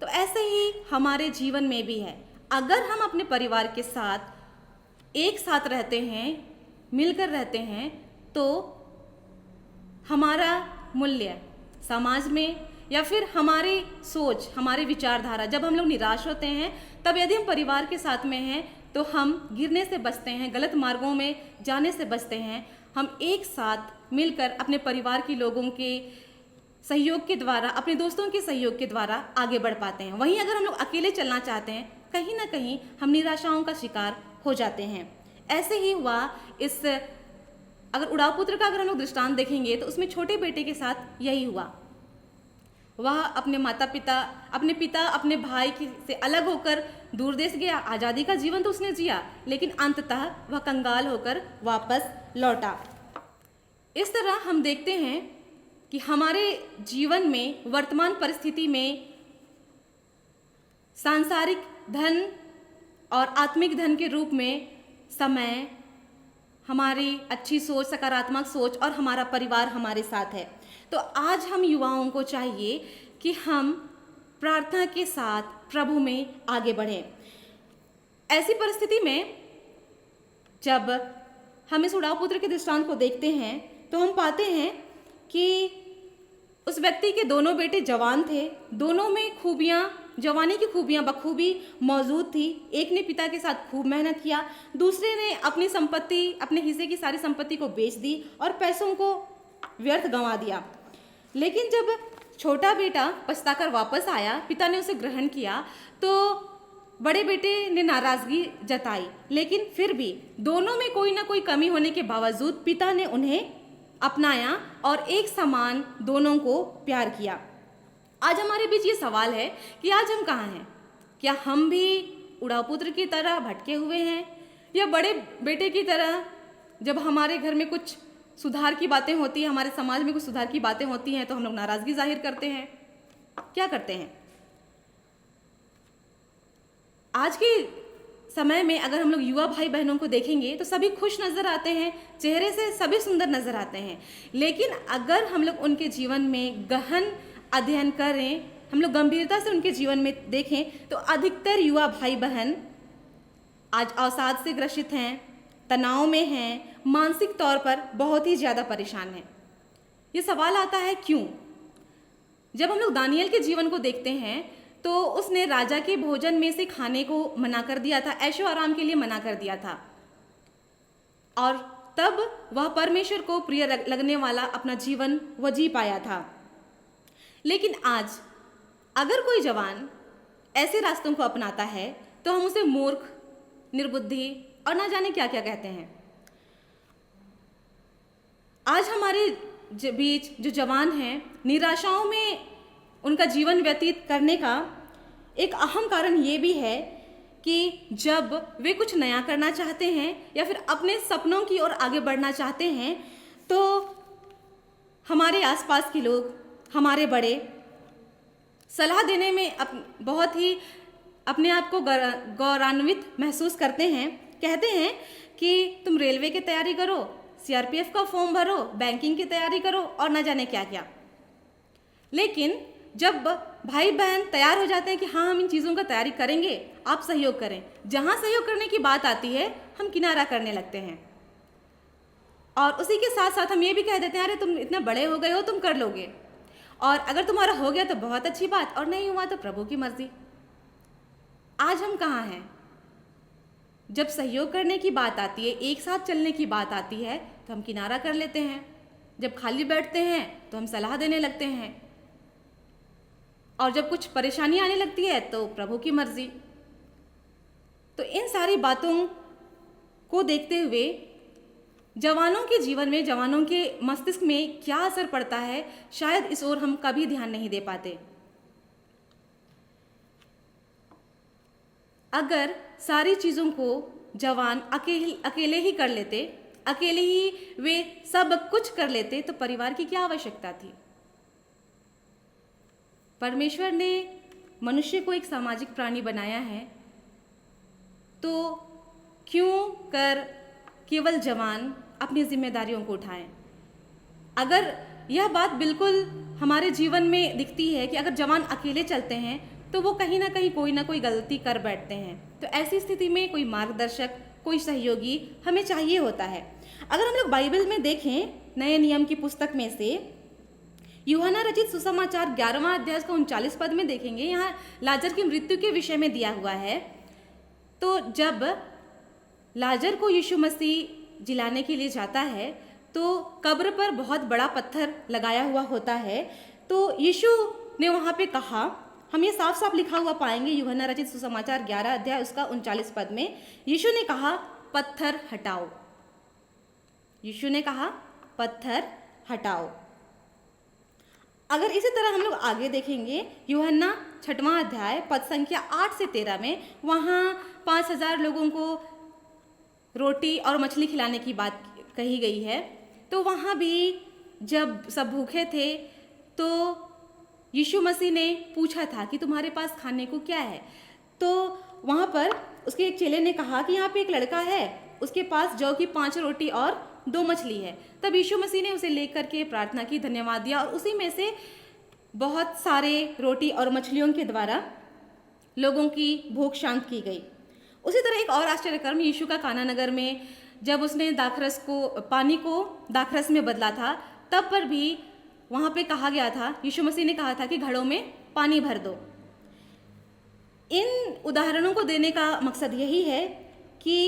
तो ऐसे ही हमारे जीवन में भी है। अगर हम अपने परिवार के साथ एक साथ रहते हैं, मिलकर रहते हैं, तो हमारा मूल्य समाज में या फिर हमारी सोच, हमारी विचारधारा, जब हम लोग निराश होते हैं तब यदि हम परिवार के साथ में हैं तो हम गिरने से बचते हैं, गलत मार्गों में जाने से बचते हैं। हम एक साथ मिलकर अपने परिवार के लोगों के सहयोग के द्वारा, अपने दोस्तों के सहयोग के द्वारा आगे बढ़ पाते हैं। वहीं अगर हम लोग अकेले चलना चाहते हैं, कहीं ना कहीं हम निराशाओं का शिकार हो जाते हैं। ऐसे ही हुआ इस, अगर उड़ाऊ पुत्र का अगर हम लोग दृष्टांत देखेंगे तो उसमें छोटे बेटे के साथ यही हुआ। वह अपने माता पिता, अपने पिता, अपने भाई से अलग होकर दूर देश गया। आज़ादी का जीवन तो उसने जिया, लेकिन अंततः वह कंगाल होकर वापस लौटा। इस तरह हम देखते हैं कि हमारे जीवन में, वर्तमान परिस्थिति में, सांसारिक धन और आत्मिक धन के रूप में समय, हमारी अच्छी सोच, सकारात्मक सोच और हमारा परिवार हमारे साथ है। तो आज हम युवाओं को चाहिए कि हम प्रार्थना के साथ प्रभु में आगे बढ़ें। ऐसी परिस्थिति में जब हम इस उड़ाऊ पुत्र के दृष्टांत को देखते हैं तो हम पाते हैं कि उस व्यक्ति के दोनों बेटे जवान थे, दोनों में खूबियाँ, जवानी की खूबियाँ बखूबी मौजूद थी। एक ने पिता के साथ खूब मेहनत किया, दूसरे ने अपनी संपत्ति, अपने हिस्से की सारी संपत्ति को बेच दी और पैसों को व्यर्थ गंवा दिया। लेकिन जब छोटा बेटा पछताकर वापस आया, पिता ने उसे ग्रहण किया, तो बड़े बेटे ने नाराजगी जताई, लेकिन फिर भी दोनों में कोई ना कोई कमी होने के बावजूद पिता ने उन्हें अपनाया और एक समान दोनों को प्यार किया। आज हमारे बीच ये सवाल है कि आज हम कहाँ हैं? क्या हम भी उड़ाऊ पुत्र की तरह भटके हुए हैं, या बड़े बेटे की तरह जब हमारे घर में कुछ सुधार की बातें होती हैं, हमारे समाज में कुछ सुधार की बातें होती हैं तो हम लोग नाराज़गी जाहिर करते हैं? क्या करते हैं? आज के समय में अगर हम लोग युवा भाई बहनों को देखेंगे तो सभी खुश नज़र आते हैं, चेहरे से सभी सुंदर नज़र आते हैं, लेकिन अगर हम लोग उनके जीवन में गहन अध्ययन करें, हम लोग गंभीरता से उनके जीवन में देखें तो अधिकतर युवा भाई बहन आज अवसाद से ग्रसित हैं, तनाव में हैं, मानसिक तौर पर बहुत ही ज़्यादा परेशान हैं। ये सवाल आता है क्यों? जब हम लोग दानियल के जीवन को देखते हैं तो उसने राजा के भोजन में से खाने को मना कर दिया था, ऐशो आराम के लिए मना कर दिया था, और तब वह परमेश्वर को प्रिय लगने वाला अपना जीवन वह जी पाया था। लेकिन आज अगर कोई जवान ऐसे रास्तों को अपनाता है तो हम उसे मूर्ख, निर्बुद्धि और ना जाने क्या क्या कहते हैं। आज हमारे बीच जो जवान हैं, निराशाओं में उनका जीवन व्यतीत करने का एक अहम कारण ये भी है कि जब वे कुछ नया करना चाहते हैं या फिर अपने सपनों की ओर आगे बढ़ना चाहते हैं तो हमारे आसपास के लोग, हमारे बड़े सलाह देने में बहुत ही अपने आप को गौरवान्वित महसूस करते हैं। कहते हैं कि तुम रेलवे की तैयारी करो, सीआरपीएफ का फॉर्म भरो, बैंकिंग की तैयारी करो और ना जाने क्या क्या। लेकिन जब भाई बहन तैयार हो जाते हैं कि हाँ हम इन चीज़ों का तैयारी करेंगे, आप सहयोग करें, जहाँ सहयोग करने की बात आती है हम किनारा करने लगते हैं। और उसी के साथ साथ हम ये भी कह देते हैं अरे तुम इतने बड़े हो गए हो, तुम कर लोगे, और अगर तुम्हारा हो गया तो बहुत अच्छी बात, और नहीं हुआ तो प्रभु की मर्जी। आज हम कहाँ हैं? जब सहयोग करने की बात आती है, एक साथ चलने की बात आती है, तो हम किनारा कर लेते हैं। जब खाली बैठते हैं तो हम सलाह देने लगते हैं, और जब कुछ परेशानी आने लगती है तो प्रभु की मर्जी। तो इन सारी बातों को देखते हुए जवानों के जीवन में, जवानों के मस्तिष्क में क्या असर पड़ता है, शायद इस ओर हम कभी ध्यान नहीं दे पाते। अगर सारी चीज़ों को जवान अकेले ही कर लेते, अकेले ही वे सब कुछ कर लेते, तो परिवार की क्या आवश्यकता थी? परमेश्वर ने मनुष्य को एक सामाजिक प्राणी बनाया है, तो क्यों कर केवल जवान अपनी जिम्मेदारियों को उठाएं? अगर यह बात बिल्कुल हमारे जीवन में दिखती है कि अगर जवान अकेले चलते हैं तो वो कहीं ना कोई गलती कर बैठते हैं, तो ऐसी स्थिति में कोई मार्गदर्शक, कोई सहयोगी हमें चाहिए होता है। अगर हम लोग बाइबल में देखें, नए नियम की पुस्तक में से यूहन्ना रचित सुसमाचार 11वां अध्याय का 39 पद में देखेंगे, यहाँ लाजर की मृत्यु के विषय में दिया हुआ है। तो जब लाजर को यीशु मसीह जिलाने के लिए जाता है तो कब्र पर बहुत बड़ा पत्थर लगाया हुआ होता है। तो यीशु ने वहाँ पे कहा, हम ये साफ साफ लिखा हुआ पाएंगे यूहन्ना रचित सुसमाचार 11 अध्याय उसका 39 पद में, यीशु ने कहा पत्थर हटाओ। यीशु ने कहा पत्थर हटाओ। अगर इसी तरह हम लोग आगे देखेंगे, यूहन्ना 6वां अध्याय पद संख्या 8 से 13 में, वहाँ 5000 लोगों को रोटी और मछली खिलाने की बात कही गई है। तो वहाँ भी जब सब भूखे थे तो यीशु मसीह ने पूछा था कि तुम्हारे पास खाने को क्या है। तो वहाँ पर उसके एक चेले ने कहा कि यहाँ पे एक लड़का है, उसके पास जौ की 5 रोटी और 2 मछली है। तब यीशु मसीह ने उसे लेकर के प्रार्थना की, धन्यवाद दिया, और उसी में से बहुत सारे रोटी और मछलियों के द्वारा लोगों की भूख शांत की गई। उसी तरह एक और आश्चर्यकर्म यीशु का काना नगर में जब उसने पानी को दाखरस में बदला था, तब पर भी वहाँ पे कहा गया था, यीशु मसीह ने कहा था कि घड़ों में पानी भर दो। इन उदाहरणों को देने का मकसद यही है कि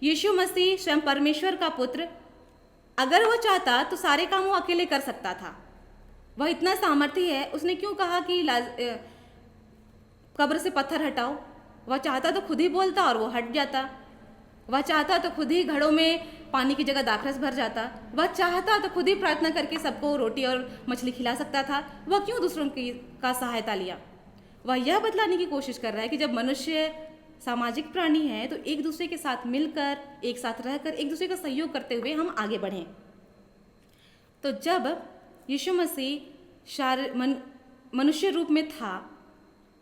यीशु मसीह स्वयं परमेश्वर का पुत्र, अगर वो चाहता तो सारे काम वो अकेले कर सकता था। वह इतना सामर्थी है, उसने क्यों कहा कि कब्र से पत्थर हटाओ? वह चाहता तो खुद ही बोलता और वो हट जाता। वह चाहता तो खुद ही घड़ों में पानी की जगह दाखरस भर जाता। वह चाहता तो खुद ही प्रार्थना करके सबको रोटी और मछली खिला सकता था। वह क्यों दूसरों का सहायता लिया? वह यह बतलाने की कोशिश कर रहा है कि जब मनुष्य सामाजिक प्राणी है तो एक दूसरे के साथ मिलकर, एक साथ रहकर, एक दूसरे का सहयोग करते हुए हम आगे बढ़ें। तो जब यीशु मसीह मनुष्य रूप में था,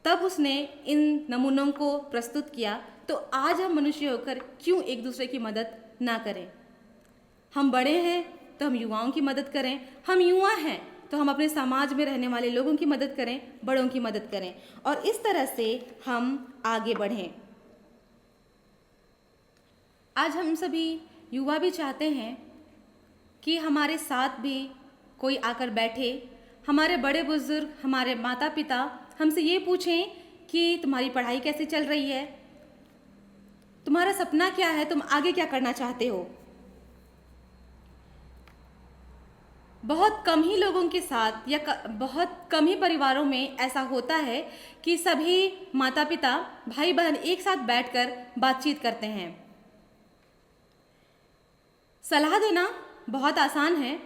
तब उसने इन नमूनों को प्रस्तुत किया। तो आज हम मनुष्य होकर क्यों एक दूसरे की मदद ना करें? हम बड़े हैं तो हम युवाओं की मदद करें, हम युवा हैं तो हम अपने समाज में रहने वाले लोगों की मदद करें, बड़ों की मदद करें, और इस तरह से हम आगे बढ़ें। आज हम सभी युवा भी चाहते हैं कि हमारे साथ भी कोई आकर बैठे, हमारे बड़े बुजुर्ग, हमारे माता पिता हमसे ये पूछें कि तुम्हारी पढ़ाई कैसे चल रही है, तुम्हारा सपना क्या है, तुम आगे क्या करना चाहते हो। बहुत कम ही लोगों के साथ या बहुत कम ही परिवारों में ऐसा होता है कि सभी माता पिता, भाई बहन एक साथ बैठकर बातचीत करते हैं। सलाह देना बहुत आसान है,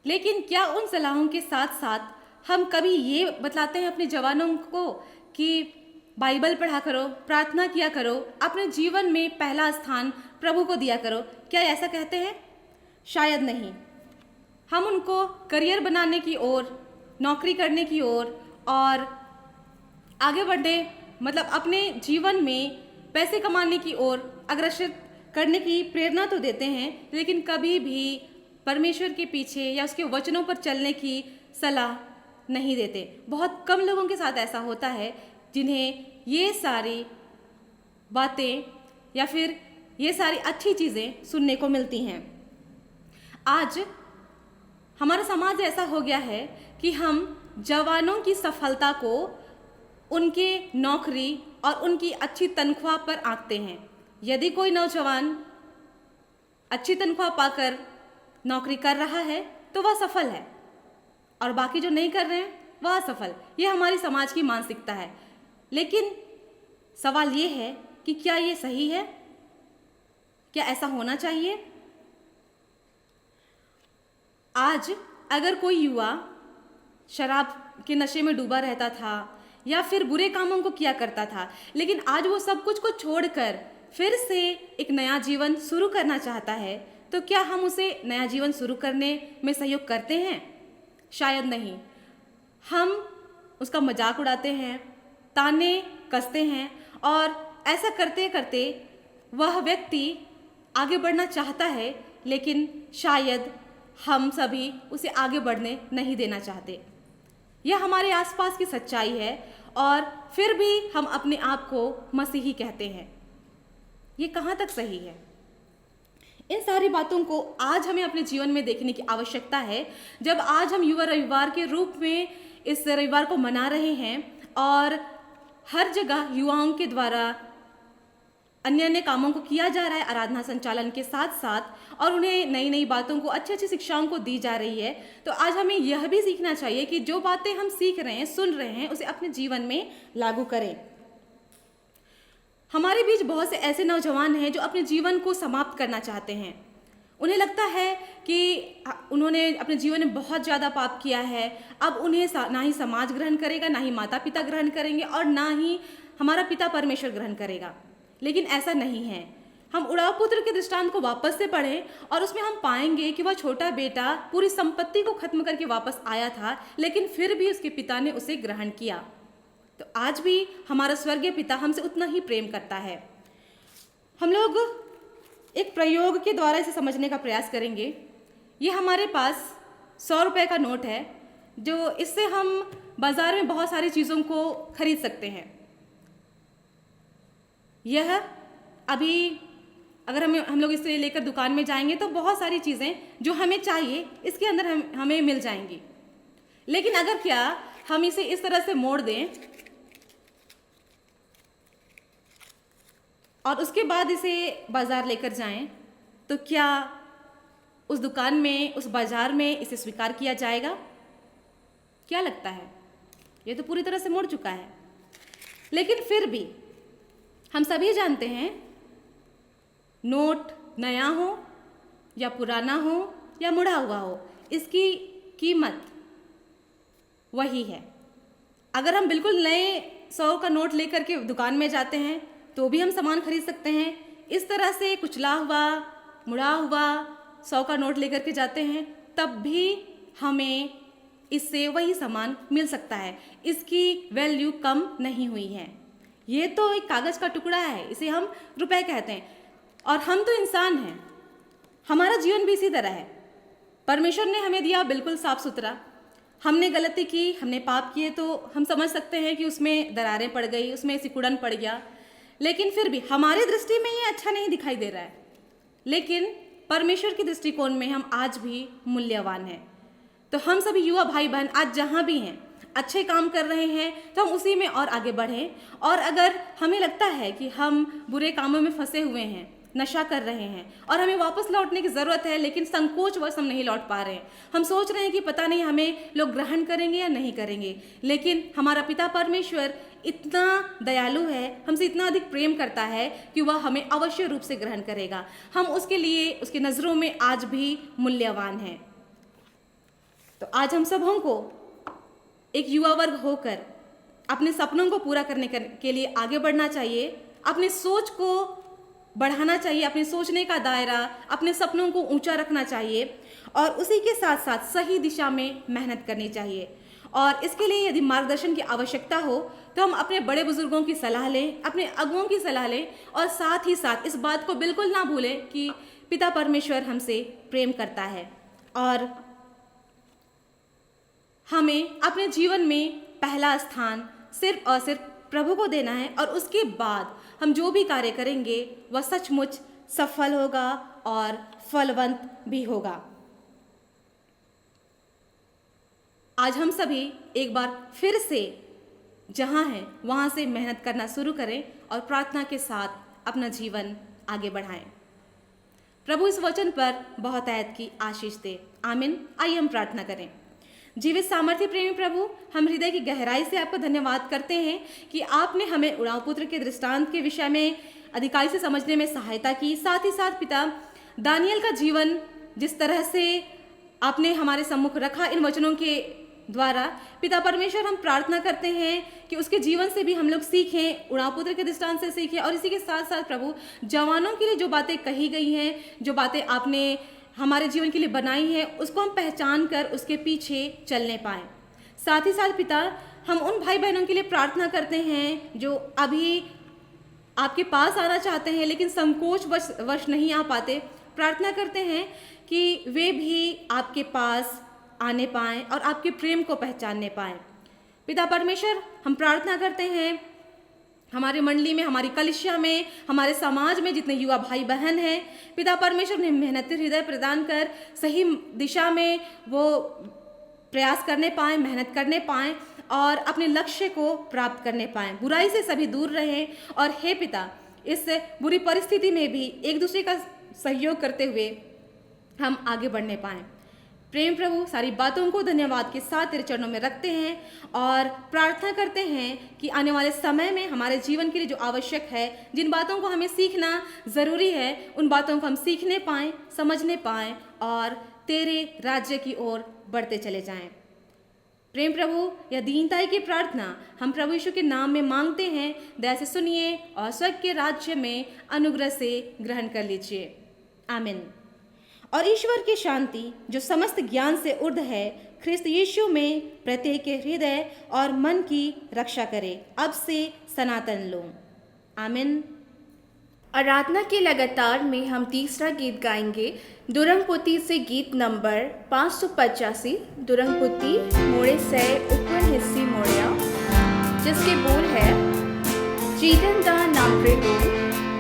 लेकिन क्या उन सलाहों के साथ साथ हम कभी ये बतलाते हैं अपने जवानों को कि बाइबल पढ़ा करो, प्रार्थना किया करो, अपने जीवन में पहला स्थान प्रभु को दिया करो? क्या ऐसा कहते हैं? शायद नहीं। हम उनको करियर बनाने की ओर, नौकरी करने की ओर और आगे बढ़ने, मतलब अपने जीवन में पैसे कमाने की ओर अग्रसर करने की प्रेरणा तो देते हैं, लेकिन कभी भी परमेश्वर के पीछे या उसके वचनों पर चलने की सलाह नहीं देते। बहुत कम लोगों के साथ ऐसा होता है जिन्हें ये सारी बातें या फिर ये सारी अच्छी चीज़ें सुनने को मिलती हैं। आज हमारा समाज ऐसा हो गया है कि हम जवानों की सफलता को उनके नौकरी और उनकी अच्छी तनख्वाह पर आंकते हैं। यदि कोई नौजवान अच्छी तनख्वाह पाकर नौकरी कर रहा है तो वह सफल है, और बाकी जो नहीं कर रहे हैं वह असफल। यह हमारी समाज की मानसिकता है। लेकिन सवाल ये है कि क्या ये सही है? क्या ऐसा होना चाहिए? आज अगर कोई युवा शराब के नशे में डूबा रहता था या फिर बुरे कामों को किया करता था, लेकिन आज वो सब कुछ को छोड़कर फिर से एक नया जीवन शुरू करना चाहता है, तो क्या हम उसे नया जीवन शुरू करने में सहयोग करते हैं? शायद नहीं। हम उसका मजाक उड़ाते हैं, ताने कसते हैं, और ऐसा करते करते वह व्यक्ति आगे बढ़ना चाहता है, लेकिन शायद हम सभी उसे आगे बढ़ने नहीं देना चाहते। यह हमारे आसपास की सच्चाई है, और फिर भी हम अपने आप को मसीही कहते हैं। ये कहाँ तक सही है? इन सारी बातों को आज हमें अपने जीवन में देखने की आवश्यकता है। जब आज हम युवा रविवार के रूप में इस रविवार को मना रहे हैं, और हर जगह युवाओं के द्वारा अन्य अन्य कामों को किया जा रहा है आराधना संचालन के साथ साथ, और उन्हें नई नई बातों को, अच्छी अच्छी शिक्षाओं को दी जा रही है, तो आज हमें यह भी सीखना चाहिए कि जो बातें हम सीख रहे हैं, सुन रहे हैं, उसे अपने जीवन में लागू करें। हमारे बीच बहुत से ऐसे नौजवान हैं जो अपने जीवन को समाप्त करना चाहते हैं। उन्हें लगता है कि उन्होंने अपने जीवन में बहुत ज़्यादा पाप किया है, अब उन्हें ना ही समाज ग्रहण करेगा, ना ही माता पिता ग्रहण करेंगे, और ना ही हमारा पिता परमेश्वर ग्रहण करेगा। लेकिन ऐसा नहीं है। हम उड़ाव पुत्र के दृष्टांत को वापस से पढ़ें, और उसमें हम पाएंगे कि वह छोटा बेटा पूरी संपत्ति को खत्म करके वापस आया था, लेकिन फिर भी उसके पिता ने उसे ग्रहण किया। तो आज भी हमारा स्वर्गीय पिता हमसे उतना ही प्रेम करता है। हम लोग एक प्रयोग के द्वारा इसे समझने का प्रयास करेंगे। ये हमारे पास 100 रुपये का नोट है, जो इससे हम बाज़ार में बहुत सारी चीज़ों को खरीद सकते हैं। यह अभी अगर हम लोग इसे लेकर दुकान में जाएंगे तो बहुत सारी चीज़ें जो हमें चाहिए इसके अंदर हमें मिल जाएंगी। लेकिन अगर क्या हम इसे इस तरह से मोड़ दें और उसके बाद इसे बाज़ार लेकर जाएं, तो क्या उस दुकान में, उस बाज़ार में इसे स्वीकार किया जाएगा? क्या लगता है? ये तो पूरी तरह से मुड़ चुका है। लेकिन फिर भी हम सभी जानते हैं, नोट नया हो या पुराना हो या मुड़ा हुआ हो, इसकी कीमत वही है। अगर हम बिल्कुल नए 100 का नोट लेकर के दुकान में जाते हैं तो भी हम सामान खरीद सकते हैं। इस तरह से कुचला हुआ, मुड़ा हुआ 100 का नोट लेकर के जाते हैं, तब भी हमें इससे वही सामान मिल सकता है। इसकी वैल्यू कम नहीं हुई है। ये तो एक कागज़ का टुकड़ा है, इसे हम रुपए कहते हैं। और हम तो इंसान हैं, हमारा जीवन भी इसी तरह है। परमेश्वर ने हमें दिया बिल्कुल साफ सुथरा। हमने गलती की, हमने पाप किए, तो हम समझ सकते हैं कि उसमें दरारें पड़ गई, उसमें सिकुड़न पड़ गया, लेकिन फिर भी हमारी दृष्टि में ये अच्छा नहीं दिखाई दे रहा है। लेकिन परमेश्वर की दृष्टिकोण में हम आज भी मूल्यवान हैं। तो हम सभी युवा भाई बहन आज जहाँ भी हैं, अच्छे काम कर रहे हैं, तो हम उसी में और आगे बढ़ें। और अगर हमें लगता है कि हम बुरे कामों में फंसे हुए हैं, नशा कर रहे हैं और हमें वापस लौटने की ज़रूरत है, लेकिन संकोचवश हम नहीं लौट पा रहे हैं, हम सोच रहे हैं कि पता नहीं हमें लोग ग्रहण करेंगे या नहीं करेंगे, लेकिन हमारा पिता परमेश्वर इतना दयालु है, हमसे इतना अधिक प्रेम करता है कि वह हमें अवश्य रूप से ग्रहण करेगा। हम उसके लिए, उसकी नज़रों में आज भी मूल्यवान हैं। तो आज हम सबों को एक युवा वर्ग होकर अपने सपनों को पूरा करने के लिए आगे बढ़ना चाहिए, अपनी सोच को बढ़ाना चाहिए, अपने सोचने का दायरा, अपने सपनों को ऊंचा रखना चाहिए, और उसी के साथ साथ सही दिशा में मेहनत करनी चाहिए। और इसके लिए यदि मार्गदर्शन की आवश्यकता हो तो हम अपने बड़े बुजुर्गों की सलाह लें, अपने अगुओं की सलाह लें, और साथ ही साथ इस बात को बिल्कुल ना भूलें कि पिता परमेश्वर हमसे प्रेम करता है और हमें अपने जीवन में पहला स्थान सिर्फ और सिर्फ प्रभु को देना है, और उसके बाद हम जो भी कार्य करेंगे वह सचमुच सफल होगा और फलवंत भी होगा। आज हम सभी एक बार फिर से जहाँ हैं वहाँ से मेहनत करना शुरू करें और प्रार्थना के साथ अपना जीवन आगे बढ़ाएं। प्रभु इस वचन पर बहुत आयत की आशीष दे। आमीन। आइए हम प्रार्थना करें। जीवित सामर्थ्य प्रेमी प्रभु, हम हृदय की गहराई से आपका धन्यवाद करते हैं कि आपने हमें उड़ाऊ पुत्र के दृष्टांत के विषय में अधिकारी से समझने में सहायता की। साथ ही साथ पिता, दानियल का जीवन जिस तरह से आपने हमारे सम्मुख रखा इन वचनों के द्वारा, पिता परमेश्वर, हम प्रार्थना करते हैं कि उसके जीवन से भी हम लोग सीखें, उड़ाऊ पुत्र के दृष्टांत से सीखें। और इसी के साथ साथ प्रभु, जवानों के लिए जो बातें कही गई हैं, जो बातें आपने हमारे जीवन के लिए बनाई हैं, उसको हम पहचान कर उसके पीछे चलने पाएँ। साथ ही साथ पिता, हम उन भाई बहनों के लिए प्रार्थना करते हैं जो अभी आपके पास आना चाहते हैं लेकिन संकोच वश नहीं आ पाते। प्रार्थना करते हैं कि वे भी आपके पास आने पाएँ और आपके प्रेम को पहचानने पाएँ। पिता परमेश्वर, हम प्रार्थना करते हैं हमारे मंडली में, हमारी कलिसिया में, हमारे समाज में जितने युवा भाई बहन हैं, पिता परमेश्वर उन्हें मेहनती हृदय प्रदान कर सही दिशा में वो प्रयास करने पाएँ, मेहनत करने पाएँ और अपने लक्ष्य को प्राप्त करने पाएँ। बुराई से सभी दूर रहें और हे पिता, इस बुरी परिस्थिति में भी एक दूसरे का सहयोग करते हुए हम आगे बढ़ने पाएँ। प्रेम प्रभु, सारी बातों को धन्यवाद के साथ तेरे चरणों में रखते हैं और प्रार्थना करते हैं कि आने वाले समय में हमारे जीवन के लिए जो आवश्यक है, जिन बातों को हमें सीखना ज़रूरी है, उन बातों को हम सीखने पाएँ, समझने पाएँ और तेरे राज्य की ओर बढ़ते चले जाएं। प्रेम प्रभु, यह दीनताई की प्रार्थना हम प्रभु यीशु के नाम में मांगते हैं। दया से सुनिए और स्वर्ग के राज्य में अनुग्रह से ग्रहण कर लीजिए। आमीन। और ईश्वर की शांति जो समस्त ज्ञान से ऊर्ध्व है, ख्रिस्त यीशु में प्रत्येक के हृदय और मन की रक्षा करे, अब से सनातन लो। आमीन। आराधना के लगातार में हम तीसरा गीत गाएंगे, दुरंगपुती से गीत नंबर 585, दुरंगपुती मोड़े से ऊपर हिस्सी मोड़िया, जिसके बोल है जीदन दा नामरे दो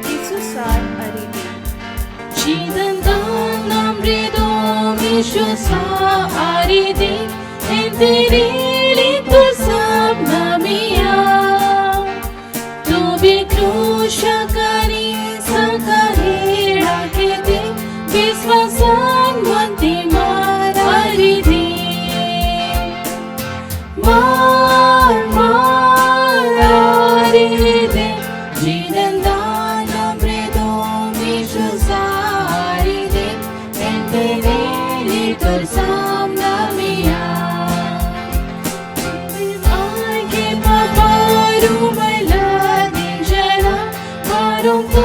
यीशु सार अरीदे। जीदन दा नामरे दो यीशु सार अरीदे, तेरे लिए तो सब नामिया, तू भी क्रूश करी विश्वासान मंती मार अरीदे, मार मार अरीदे, जीदन दा नामरे दो यीशु सार अरीदे, तेरे लिए तो सब नामिया, आगे बाबारू मला दिन जरा मारूं तो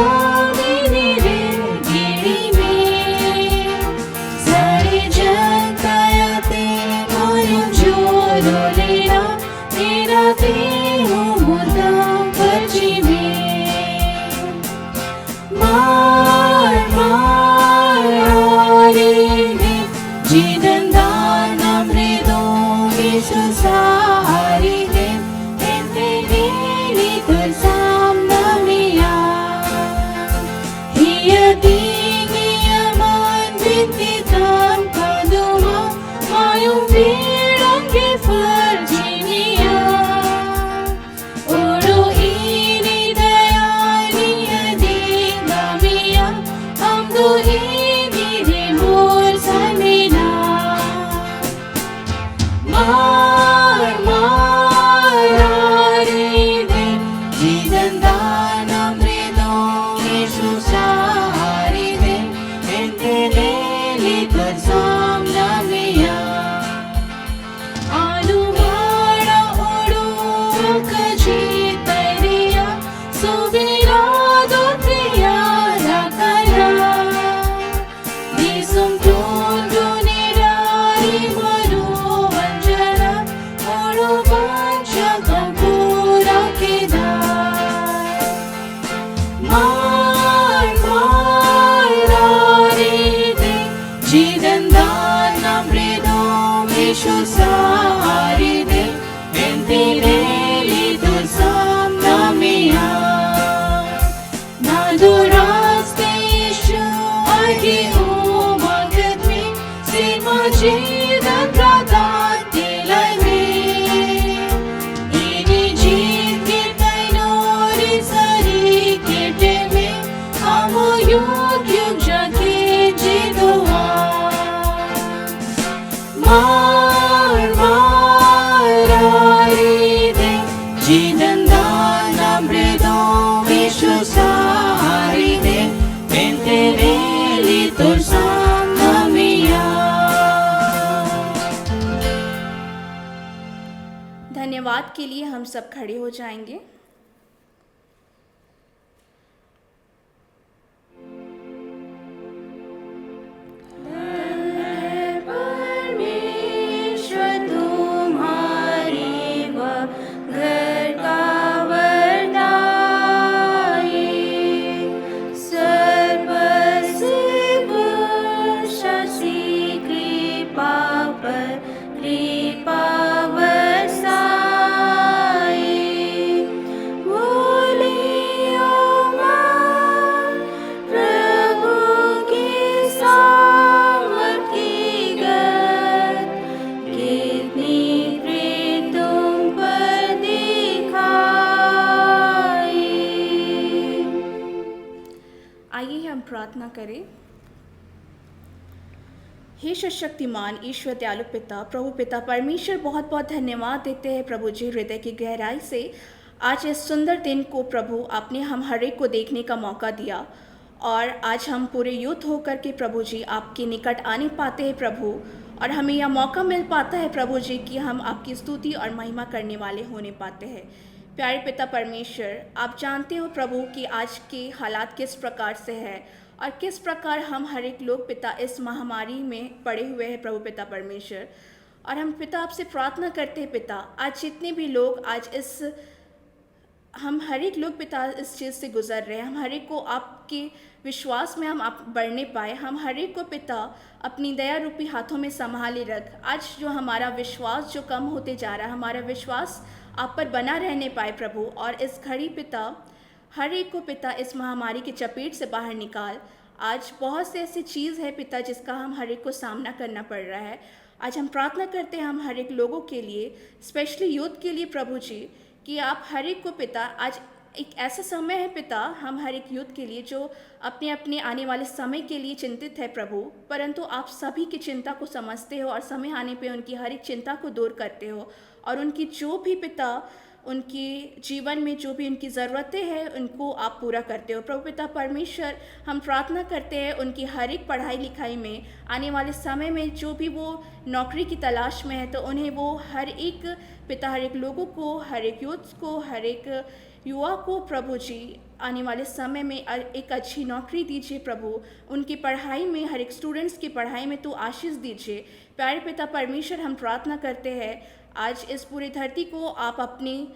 Jidan brada dilay धन्यवाद के लिए हम सब खड़े हो जाएंगे। परमेश्वर तुम्हारे घर का वरदाई, सर्वसिद्ध शशि कृपा पर कृपा बरसाई। बोलियो मन प्रभु की सामर्थ की गत, कितनी प्रीत तुम पर दिखाई। आइए हम प्रार्थना करें। हे शक्तिमान ईश्वर दयालु पिता, प्रभु पिता परमेश्वर, बहुत बहुत धन्यवाद देते हैं प्रभु जी हृदय की गहराई से। आज इस सुंदर दिन को प्रभु आपने हम हर एक को देखने का मौका दिया, और आज हम पूरे यूथ होकर के प्रभु जी आपके निकट आने पाते हैं प्रभु, और हमें यह मौका मिल पाता है प्रभु जी कि हम आपकी स्तुति और महिमा करने वाले होने पाते हैं। प्यारे पिता परमेश्वर, आप जानते हो प्रभु कि आज के हालात किस प्रकार से है और किस प्रकार हम हर एक लोग पिता इस महामारी में पड़े हुए हैं प्रभु पिता परमेश्वर। और हम पिता आपसे प्रार्थना करते हैं पिता, आज जितने भी लोग हम हर एक लोग पिता इस चीज़ से गुजर रहे हैं, हम हर एक को आपके विश्वास में हम आप बढ़ने पाए, हम हर एक को पिता अपनी दया रूपी हाथों में संभाले रख। आज जो हमारा विश्वास जो कम होते जा रहा है, हमारा विश्वास आप पर बना रहने पाए प्रभु, और इस घड़ी पिता हर एक को पिता इस महामारी की चपेट से बाहर निकाल। आज बहुत से ऐसी चीज़ है पिता जिसका हम हर एक को सामना करना पड़ रहा है। आज हम प्रार्थना करते हैं हम हर एक लोगों के लिए, स्पेशली यूथ के लिए प्रभु जी, कि आप हर एक को पिता, आज एक ऐसा समय है पिता हम हर एक यूथ के लिए जो अपने अपने आने वाले समय के लिए चिंतित है प्रभु, परंतु आप सभी की चिंता को समझते हो और समय आने पे उनकी हर एक चिंता को दूर करते हो, और उनकी जो भी पिता उनके जीवन में जो भी उनकी ज़रूरतें हैं उनको आप पूरा करते हो प्रभु पिता परमेश्वर। हम प्रार्थना करते हैं उनकी हर एक पढ़ाई लिखाई में, आने वाले समय में जो भी वो नौकरी की तलाश में है, तो उन्हें वो हर एक पिता, हर एक लोगों को, हर एक यूथ को, हर एक युवा को प्रभु जी आने वाले समय में एक अच्छी नौकरी दीजिए प्रभु। उनकी पढ़ाई में, हर एक स्टूडेंट्स की पढ़ाई में तो आशीष दीजिए। प्यारे पिता परमेश्वर, हम प्रार्थना करते हैं आज इस पूरी धरती को आप अपने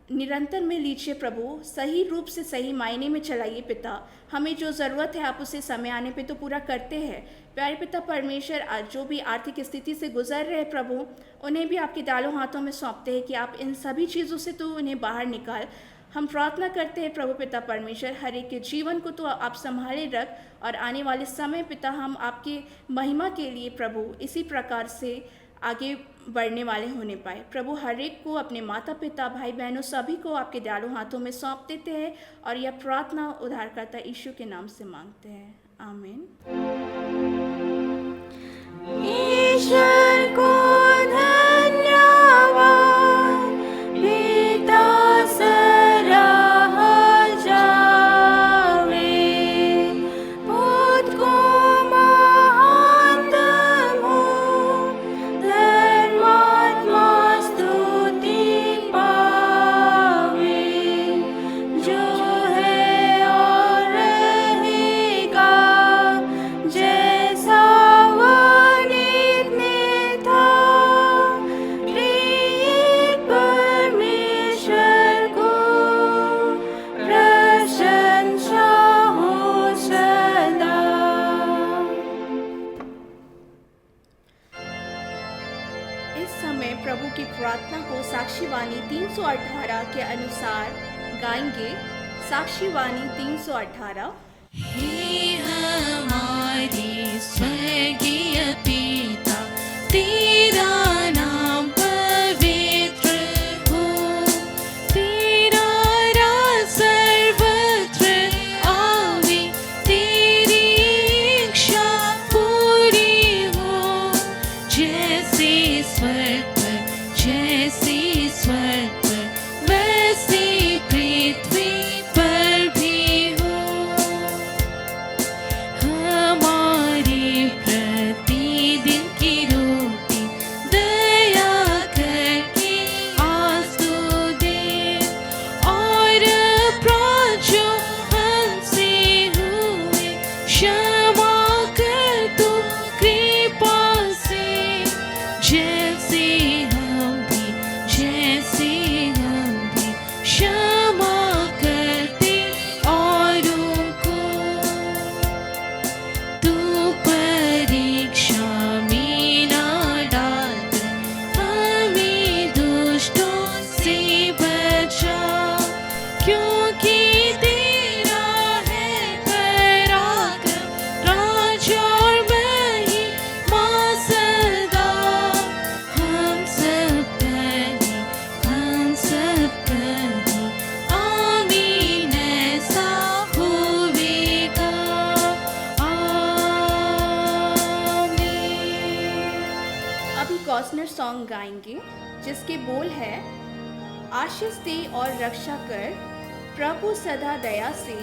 निरंतर में लीजिए प्रभु, सही रूप से सही मायने में चलाइए पिता। हमें जो ज़रूरत है आप उसे समय आने पे तो पूरा करते हैं। प्यारे पिता परमेश्वर, आज जो भी आर्थिक स्थिति से गुजर रहे हैं प्रभु, उन्हें भी आपके दालों हाथों में सौंपते हैं कि आप इन सभी चीज़ों से तो उन्हें बाहर निकाल। हम प्रार्थना करते हैं प्रभु पिता परमेश्वर, हर एक के जीवन को तो आप संभाले रख, और आने वाले समय पिता हम आपके महिमा के लिए प्रभु इसी प्रकार से आगे बढ़ने वाले होने पाए प्रभु। हर एक को, अपने माता पिता, भाई बहनों, सभी को आपके दयालु हाथों में सौंप देते हैं, और यह प्रार्थना उद्धारकर्ता यीशु के नाम से मांगते हैं, आमीन। ईश्वर को धन्यवाद, पिता सराहा जावे, पुत्र को महानतम हो, धर्मात्मा स्तुति पावे, जो है और रहेगा जैसा वनित में था, त्रिएक परमेश्वर को प्रशंसा हो सदा। इस समय प्रभु की प्रार्थना को साक्षीवाणी 318 के अनुसार गाएंगे। साक्षीवाणी 318। हे हमारे स्वर्गीय पिता, तेरा नाम पवित्र हो, तेरा राज सर्वत्र आवे, तेरी इच्छा पूरी हो, जैसे स्वर्ग पर वैसे पृथ्वी पर भी हो। कॉस्नर सॉन्ग गाएंगे जिसके बोल है, आशीष दे और रक्षा कर प्रभु सदा दया से,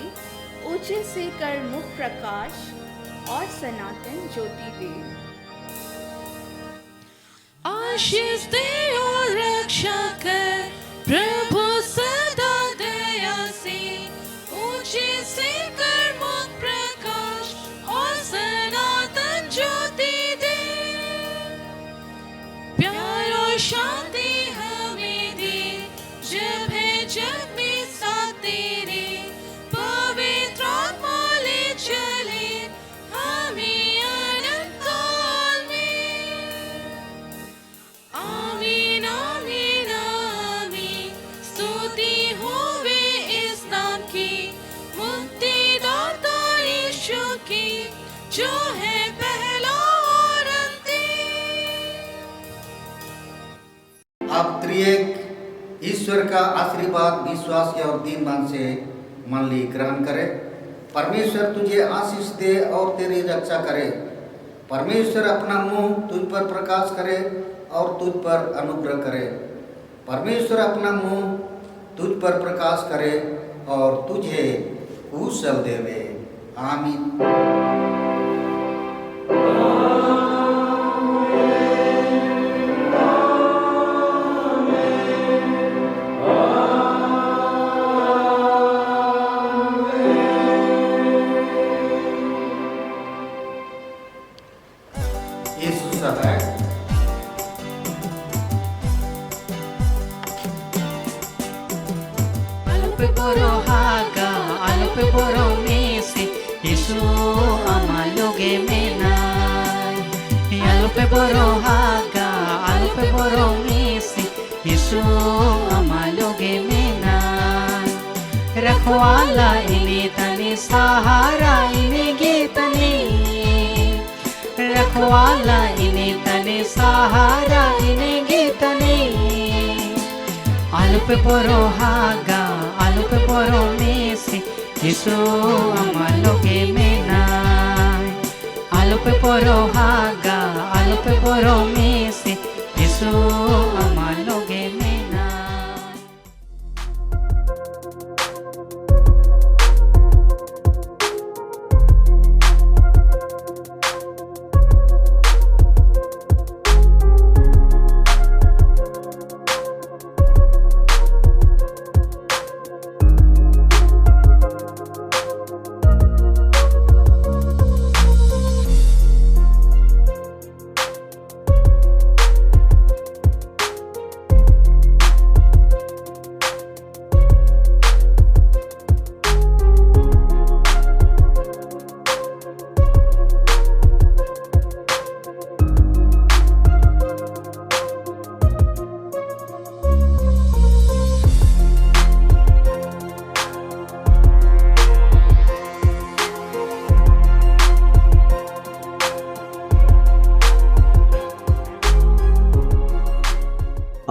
ऊंचे से कर मुख प्रकाश और सनातन ज्योति दे। आशीष दे और रक्षा कर प्रभु सदा दया से, ऊंचे से कर मुख प्रकाश और सनातन ज्योति दे। प्यार और शांति हमें दे, जब है जग में साथ तेरे, पवित्र आत्मा ले चले हमें अनंत काल में। आमीन आमीन आमीन, स्तुति होवे इस नाम की, मुक्तिदाता यीशु की, जो है पहला और अंतिम। आप त्रिएक ईश्वर का आशीर्वाद विश्वास और दीन मन से मन ली ग्रहण करे। परमेश्वर तुझे आशीष दे और तेरी रक्षा करे। परमेश्वर अपना मुंह तुझ पर प्रकाश करे और तुझ पर अनुग्रह करे। परमेश्वर अपना मुंह तुझ पर प्रकाश करे और तुझे कुशल देवे। आमीन। यीशु सब है। Alupe poro haga, alupe poro mesi, Yesu amaloge menai. Alupe poro haga, alupe poro mesi, Yesu amaloge menai. Rakhwala ini tani sahara ini gitani. रखवाला इन्हें तने सहारा इन्हें गीतने। आलू पे परो हागा आलू पे परो मेसी, यीशु अमालोगे में नाय। आलू पे परो हागा आलू पे परो मेसी, यीशु अमालोगे में नाय।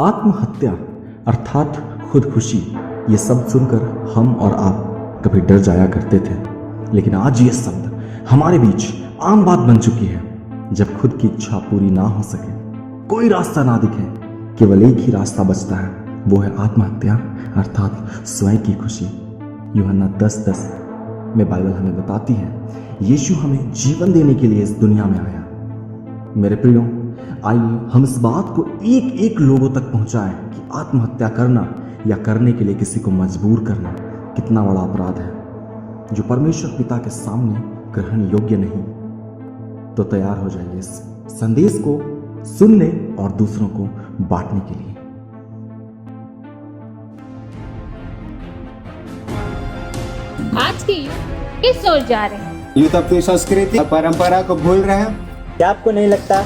आत्महत्या अर्थात खुदकुशी, ये शब्द सुनकर हम और आप कभी डर जाया करते थे, लेकिन आज ये शब्द हमारे बीच आम बात बन चुकी है। जब खुद की इच्छा पूरी ना हो सके, कोई रास्ता ना दिखे, केवल एक ही रास्ता बचता है, वो है आत्महत्या अर्थात स्वयं की खुशी। यूहन्ना 10:10 में बाइबल हमें बताती है, यीशु हमें जीवन देने के लिए इस दुनिया में आया। मेरे प्रियो, आइए हम इस बात को एक एक लोगों तक पहुंचाएं कि आत्महत्या करना या करने के लिए किसी को मजबूर करना कितना बड़ा अपराध है, जो परमेश्वर पिता के सामने ग्रहण योग्य नहीं। तो तैयार हो जाइए इस संदेश को सुनने और दूसरों को बांटने के लिए। आज के युग किस ओर जा रहे हैं? यूथ अपनी संस्कृति और परंपरा को भूल रहे हैं। क्या आपको नहीं लगता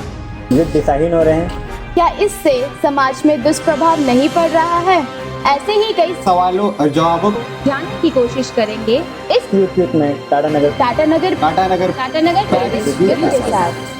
युद्ध दिशाहीन हो रहे हैं? क्या इससे समाज में दुष्प्रभाव नहीं पड़ रहा है? ऐसे ही कई सवालों और जवाबों को जानने की कोशिश करेंगे इस यूथ में टाटा नगर के साथ।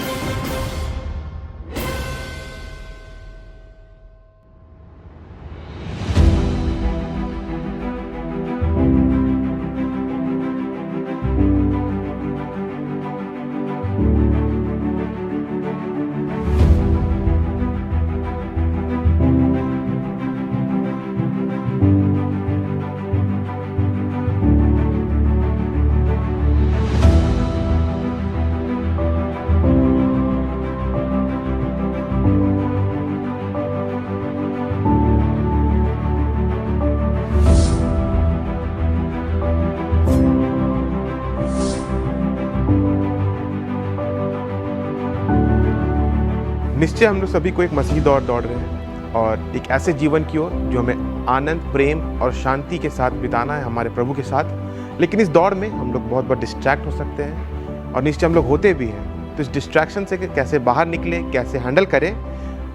निश्चय हम लोग सभी को एक मसीही दौड़ रहे हैं और एक ऐसे जीवन की ओर जो हमें आनंद, प्रेम और शांति के साथ बिताना है हमारे प्रभु के साथ। लेकिन इस दौड़ में हम लोग बहुत बार डिस्ट्रैक्ट हो सकते हैं और निश्चय हम लोग होते भी हैं। तो इस डिस्ट्रैक्शन से कैसे बाहर निकलें, कैसे हैंडल करें,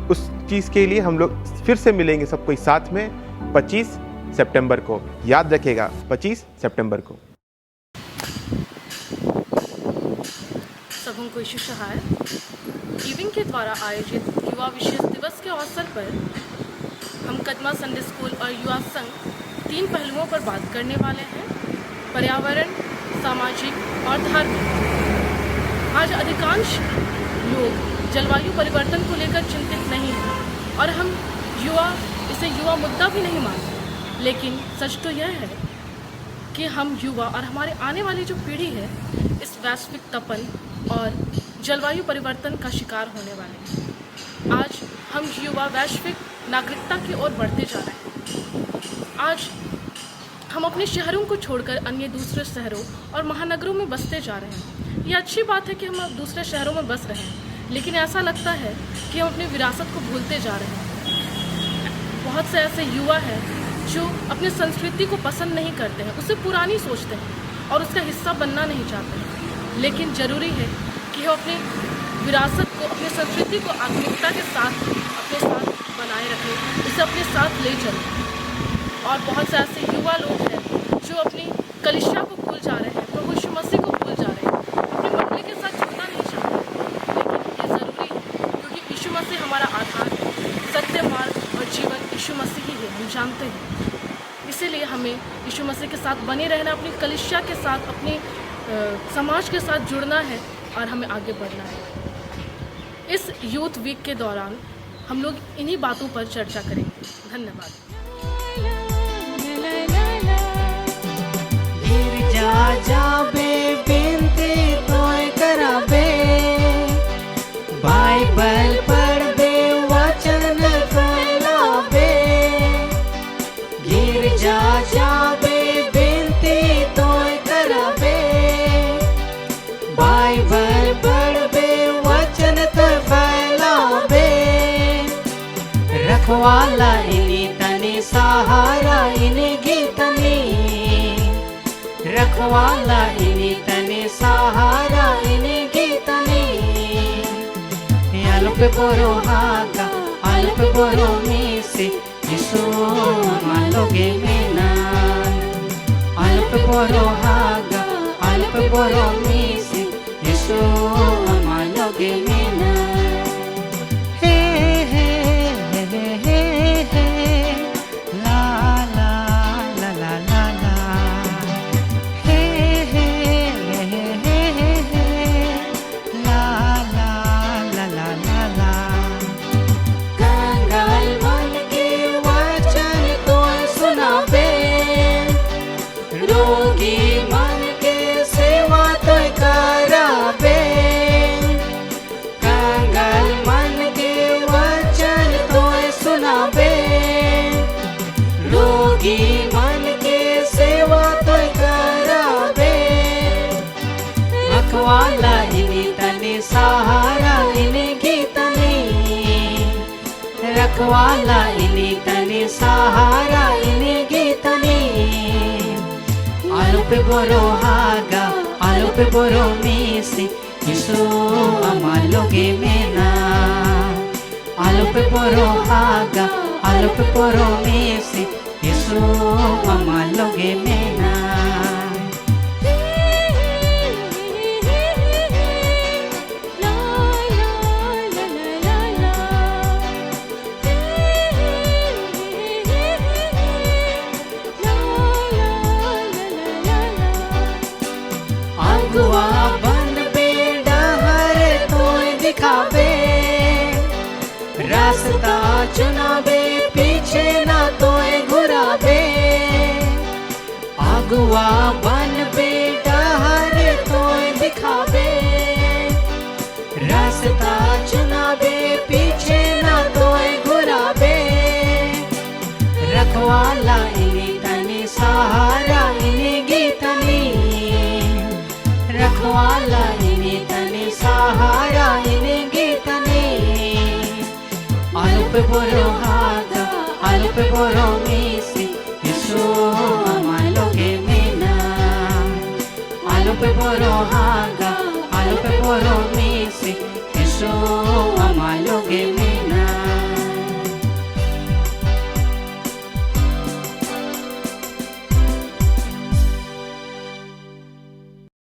उस चीज़ के लिए हम लोग फिर से मिलेंगे सबको साथ में 25 सितंबर को। याद रखिएगा 25 सितंबर को। सबों को यीशु सहाय इविंग के द्वारा आयोजित युवा विशेष दिवस के अवसर पर हम कदमा संडे स्कूल और युवा संघ 3 पहलुओं पर बात करने वाले हैं: पर्यावरण, सामाजिक और धार्मिक। आज अधिकांश लोग जलवायु परिवर्तन को लेकर चिंतित नहीं हैं और हम इसे युवा मुद्दा भी नहीं मानते। लेकिन सच तो यह है कि हम युवा और हमारे आने वाली जो पीढ़ी है इस वैश्विक तपन और जलवायु परिवर्तन का शिकार होने वाले हैं। आज हम युवा वैश्विक नागरिकता की ओर बढ़ते जा रहे हैं। आज हम अपने शहरों को छोड़कर अन्य दूसरे शहरों और महानगरों में बसते जा रहे हैं। ये अच्छी बात है कि हम अब दूसरे शहरों में बस रहे हैं, लेकिन ऐसा लगता है कि हम अपनी विरासत को भूलते जा रहे हैं। बहुत से ऐसे युवा हैं जो अपनी संस्कृति को पसंद नहीं करते हैं, उसे पुरानी सोचते हैं और उसका हिस्सा बनना नहीं चाहते हैं। लेकिन ज़रूरी है कि हम अपनी विरासत को, अपनी संस्कृति को आधुनिकता के साथ अपने साथ बनाए रखें, उसे अपने साथ ले चलें। और बहुत से ऐसे युवा लोग हैं जो अपनी कलीसिया को भूल जा रहे हैं, प्रभु यीशु मसीह को भूल जा रहे हैं, अपनी मंडली के साथ जुड़ना नहीं चाहते। लेकिन ये ज़रूरी है क्योंकि यीशु मसीह हमारा आधार है, सत्य, मार्ग और जीवन यीशु मसीह ही है, हम जानते हैं। इसीलिए हमें यीशु मसीह के साथ बने रहना, अपनी कलीसिया के साथ, अपनी समाज के साथ जुड़ना है और हमें आगे बढ़ना है। इस यूथ वीक के दौरान हम लोग इन्हीं बातों पर चर्चा करेंगे। धन्यवाद। जाबे बिनती तोय कराबे, बाइबल पढ़बे, वचन फैलाबे। गिरजा जाबे बिनती तोय कराबे, बाइबल पढ़बे, वचन तो फैलाबे। रखवाला इनी तनी सहारा इनी गीतनी, रखवाला इनी तनी सहारा इनी गीतनी। अल्प बोरो हागा अल्प बोरो मीसे यीशु मालोगे मेना। अल्प बोरो हागा अल्प बोरो मीसे यीशु मालोगे मेना। हे हे हे हे हे ला ला ला ला ला ला। हे हे हे हे हे ला ला ला ला ला ला। कंगाल मन के वचन तो सुनाबे, रोगी मन के सेवा तो कराबे। कंगाल मन के वचन तो सुनाबे, रोगी मन के सेवा तो कराबे। रखवाला इनी तनी सहारा इनी गीतनी, रखवाला इनी तनी सहारा इनी गीतनी। अल्प बोरो हागा अल्प बोरो मीसी यीशु अमालोगे मेना। अल्प बोरो हागा अल्प बोरो मीसी यीशु अमालोगे मेना। अगुआ बन बेड़ा हर तोय दिखावे, रास्ता चुनावे, पीछे ना तोय घुरावे। अगुआ बन बेड़ा हर तोय दिखावे, रास्ता चुनावे, पीछे ना तोय घुरावे। रखवाला इनी तनी सहारा इनी गीतनी, रखवाला इनी तनी सहारा इनी गीतनी। Alupe borohaga, alupe boromisi, Yeshua maloge mina. Alupe borohaga, alupe boromisi, Yeshua